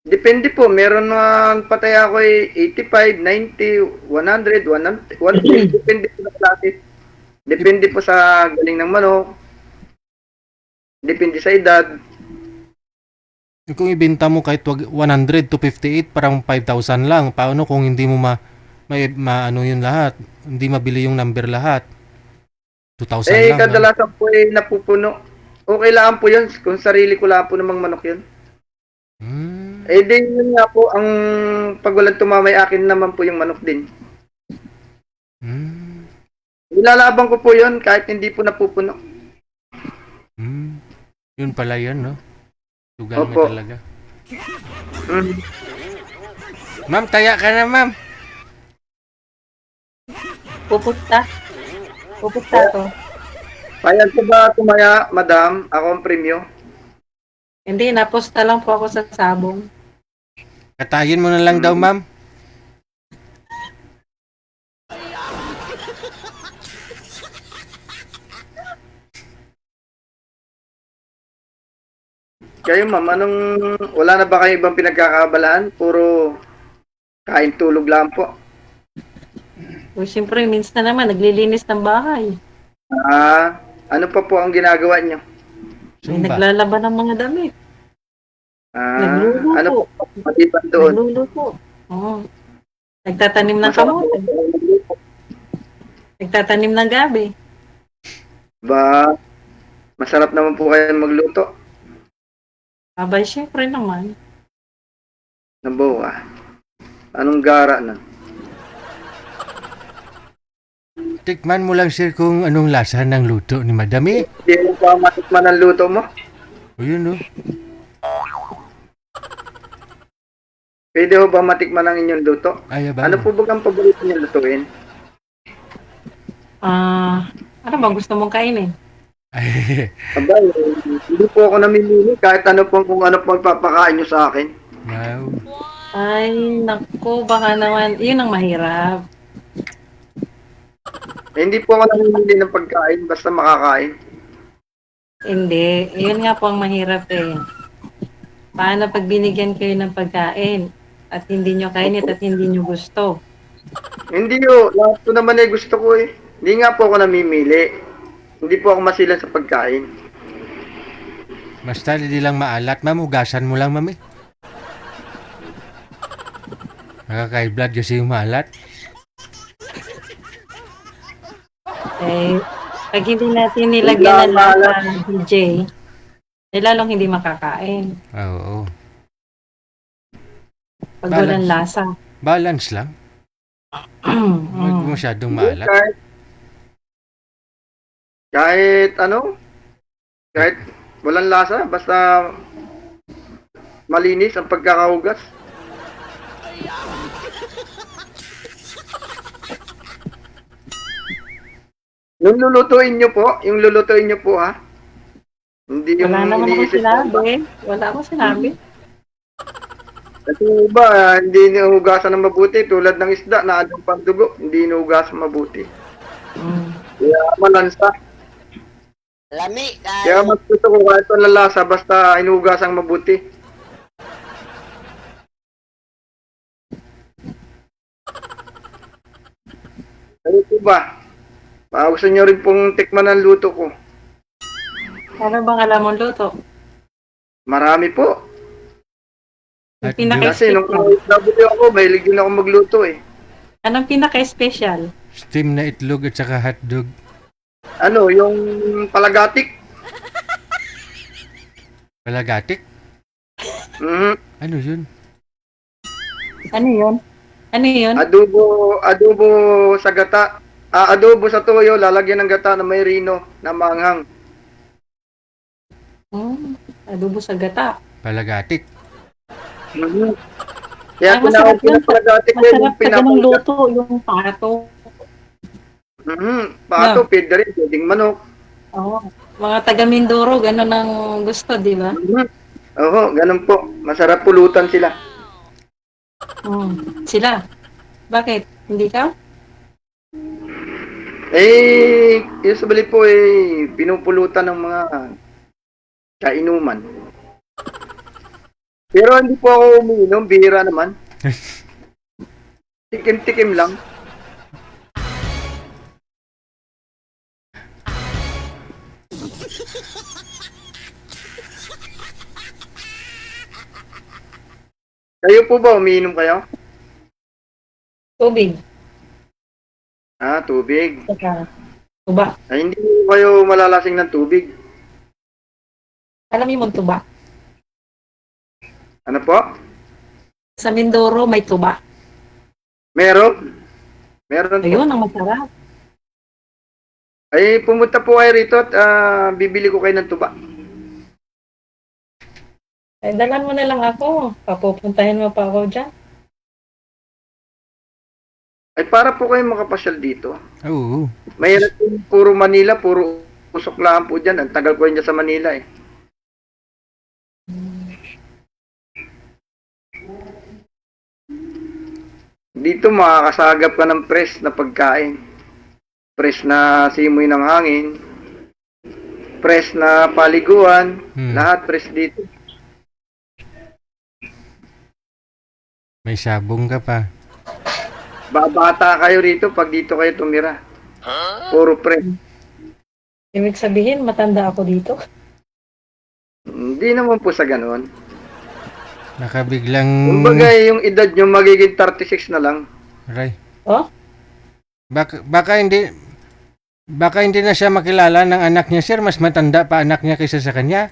Depende po. Meron mga pataya ko 85, 90, 100, 110. Depende po sa klase. Depende po sa galing ng manok. Depende sa edad. Kung ibenta mo kahit 100 to 58, parang 5,000 lang. Paano kung hindi mo ano yun lahat? Hindi mabili yung number lahat. 2,000 lang. Kadalasan po napupuno. Okay lang po yun. Kung sarili ko lang po namang manok yun. Di yun nga po, ang pag walang tumamay akin naman po yung manok din. Ilalaban ko po yun kahit hindi po napupuno. Yun pala yun, no? Tugal mo talaga. Ma'am, taya ka na, ma'am. Pupunta to. Payag ko ba tumaya, madam? Ako ang premyo. Hindi, naposta lang po ako sa sabong. Katayin mo na lang daw, ma'am. Kayo ma'am, wala na ba kayo ibang pinagkakabalaan? Puro kain tulog lang po. O siyempre, minsan naman, naglilinis ng bahay. Ano pa po ang ginagawa nyo? May naglalaban ng mga damit. Nagluluto. Ano po maliban doon? Nagluluto. Oo. Nagtatanim ng kamote. Nagtatanim ng gabi. Masarap naman po kayo magluto. Abay, siyempre naman. Nabawa. Anong gara na? Tikman mo lang, sir, kung anong lasa ng luto ni Madam, eh. Hindi mo pa matikman ang luto mo? O yun, no? Pwede ho ba matikman ang inyong luto? Ay, ba? Ano po ba ang paborito niyo lutuin? Ano bang gusto mong kainin? Abay, hindi po ako namimili kahit ano po kung ano po papakain niyo sa akin. Wow. Ay, naku, baka naman, yun ang mahirap. Hindi po ako namimili ng pagkain, basta makakain. Hindi, yun nga po ang mahirap eh. Paano pag binigyan kayo ng pagkain at hindi nyo kainit at hindi nyo gusto? Hindi ho, lahat po naman ay gusto ko eh. Hindi nga po ako namimili. Hindi po ako masilan sa pagkain. Basta hindi lang maalat, ma'am. Hugasan mo lang, ma'am, eh. Nakaka-blood kasi yung maalat. Eh, pag hindi natin nilagyan ng lasa ng DJ, lalong hindi makakain. Oo. Pag walang lasa. Balance lang. Huwag masyadong maalat. Kahit walang lasa, basta malinis ang pagkakahugas. Yung lulutuin nyo po, ha? Hindi yung Wala naman akong iniisip sinabi. Wala akong sinabi. Kasi iba, hindi nihugasan ng mabuti. Tulad ng isda na anong pandugo, hindi nihugasan mabuti. Kaya malansa. Lami, Kaya mas gusto ko kahit walang lasa, basta hinugasang mabuti. Ano po ba? Gusto nyo rin pong tikman ang luto ko. Ano bang alam mong luto? Marami po. Yung Kasi pinaka-special. nung OFW ako, mahilig din ako magluto eh. Anong pinaka-special? Steam na itlog at saka hotdog. Ano, yung palagatik? Palagatik? Ano yun? Ano yun? Ano yun? Adobo sa gata. Adobo sa toyo, lalagyan ng gata na may rino na maanghang. Adobo sa gata. Palagatik. Kaya tinawag ko na palagatik ko yung Masarap sa ganung luto, yung pato. Pato, pwede rin, pwedeng manok. Oo. Mga taga Mindoro, gano'n ang gusto, di ba? Oo, ganun po. Masarap pulutan sila. Sila. Bakit? Hindi ka? Usually po pinupulutan ng mga kainuman. Pero hindi po ako umiinom, bihira naman. Tikim-tikim lang. Kayo po ba, umiinom kayo? Tubig. Tubig. Saka, tuba. Hindi po kayo malalasing ng tubig. Alam mo tuba. Ano po? Sa Mindoro, may tuba. Meron? Meron po. Ayun, ang masarap. Pumunta po kayo rito at bibili ko kayo ng tuba. Dalan mo na lang ako. Papupuntahin mo pa ako dyan. Para po kayo makapasyal dito. Oo. Mahirap po, puro Manila, puro usok lang po dyan. Ang tagal ko yun dyan sa Manila Dito makakasagap ka ng fresh na pagkain. Fresh na simoy ng hangin. Fresh na paliguan. Lahat fresh dito. May sabong ka pa. Babata kayo rito pag dito kayo tumira. Puro fresh. Ibig sabihin, matanda ako dito. Hindi naman po sa ganoon. Nakabiglang... Kumbaga yung edad nyo magiging 36 na lang. Aray. Oh? Baka hindi na siya makilala ng anak niya, sir. Mas matanda pa anak niya kaysa sa kanya.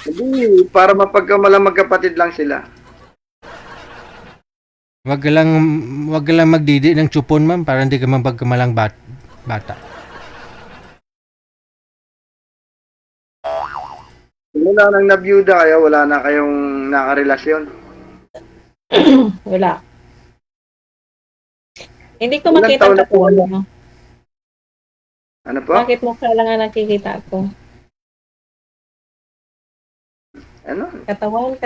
Hindi, para mapagkamalang magkapatid lang sila. Wag ka lang magdidi ng chupon, ma'am, para hindi ka mapagkamalang bata. Wala nang nabiyuda kayo, wala na kayong nakarelasyon. Wala. Hindi ko Ilang makita taon na po katawan kayo? mo. Ano po? Bakit mo kailangan nakikita ko? Ano? Katawan.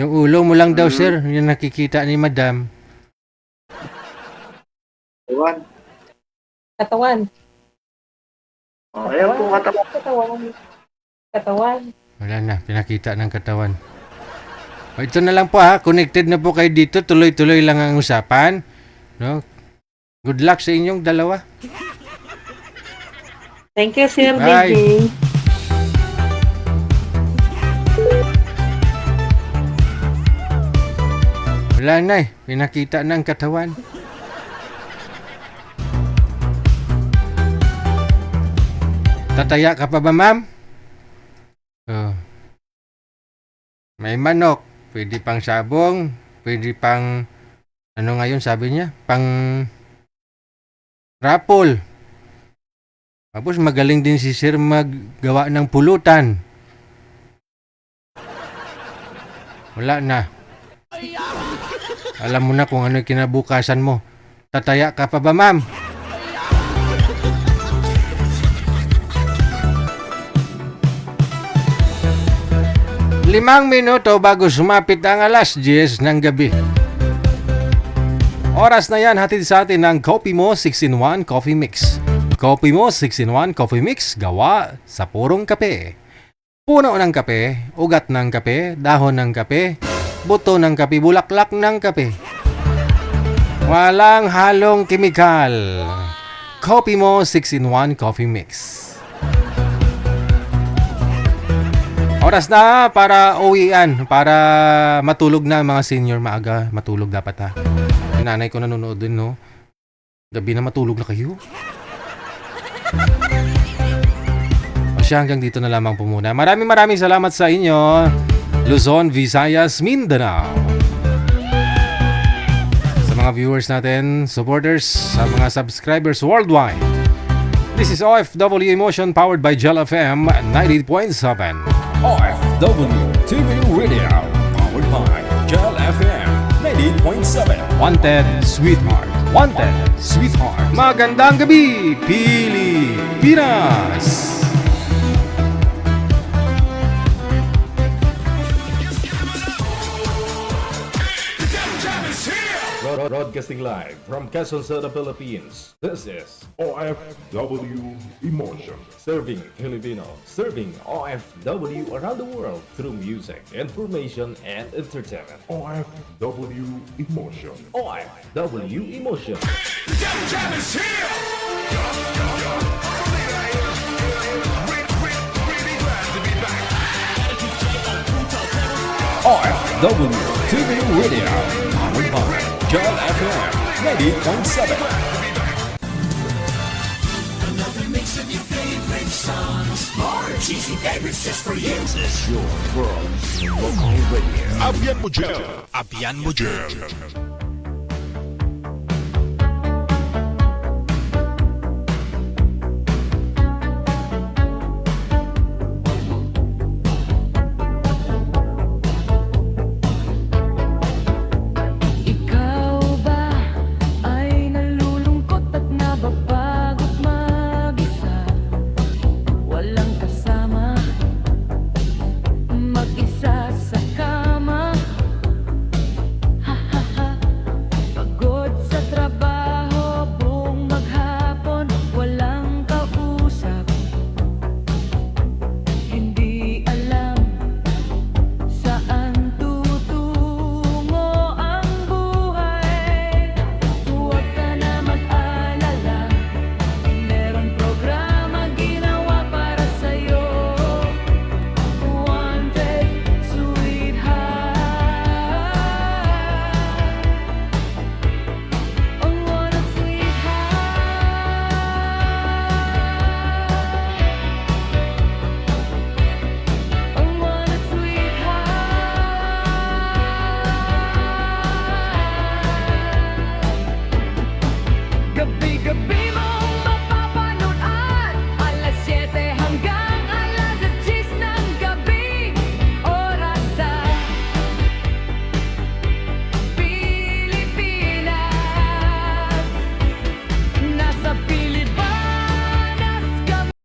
Yung ulo mo lang daw, sir. Yung nakikita ni madam. Katawan. Ayan po Katawan. Wala na, pinakita ng katawan. O, ito na lang po ha, connected na po kayo dito. Tuloy-tuloy lang ang usapan. No? Good luck sa inyong dalawa. Thank you, Sir Bye. DJ. Wala na pinakita ng katawan. Tataya ka pa ba, ma'am? Oh. May manok. Pwede pang sabong. Pwede pang... Ano ngayon sabi niya? Pang... Rapol. Tapos magaling din si sir maggawa ng pulutan. Wala na. Alam mo na kung ano yung kinabukasan mo. Tataya ka pa ba, ma'am? Limang minuto bago sumapit ang alas 10 ng gabi. Oras na yan, hatid sa atin ng Coffee Mo 6-in-1 Coffee Mix. Coffee Mo 6-in-1 Coffee Mix, gawa sa purong kape. Puno ng kape, ugat ng kape, dahon ng kape, buto ng kape, bulaklak ng kape. Walang halong kemikal. Coffee Mo 6-in-1 Coffee Mix. Oras na para uwian, para matulog na mga senior, maaga matulog dapat ha. Yung nanay ko nanonood din, no? Gabi na matulog na kayo. O siya, hanggang dito na lamang po muna. Maraming salamat sa inyo, Luzon, Visayas, Mindanao. Sa mga viewers natin, supporters, sa mga subscribers worldwide. This is OFW Emotion powered by Gel FM 90.7. OFW TV Radio, powered by Gel FM 90.7. Wanted, Sweetheart. Wanted, Sweetheart. Magandang gabi, Pilipinas! Broadcasting live from Quezon City, Philippines. This is OFW Emotion. Serving Filipino. Serving OFW around the world through music, information, and entertainment. OFW Emotion. OFW Emotion. OFW TV Radio. Powered by John FM 90.7. Another mix of your favorite songs. More cheesy favorites just for you. This is your world local radio. Abian mo dyan.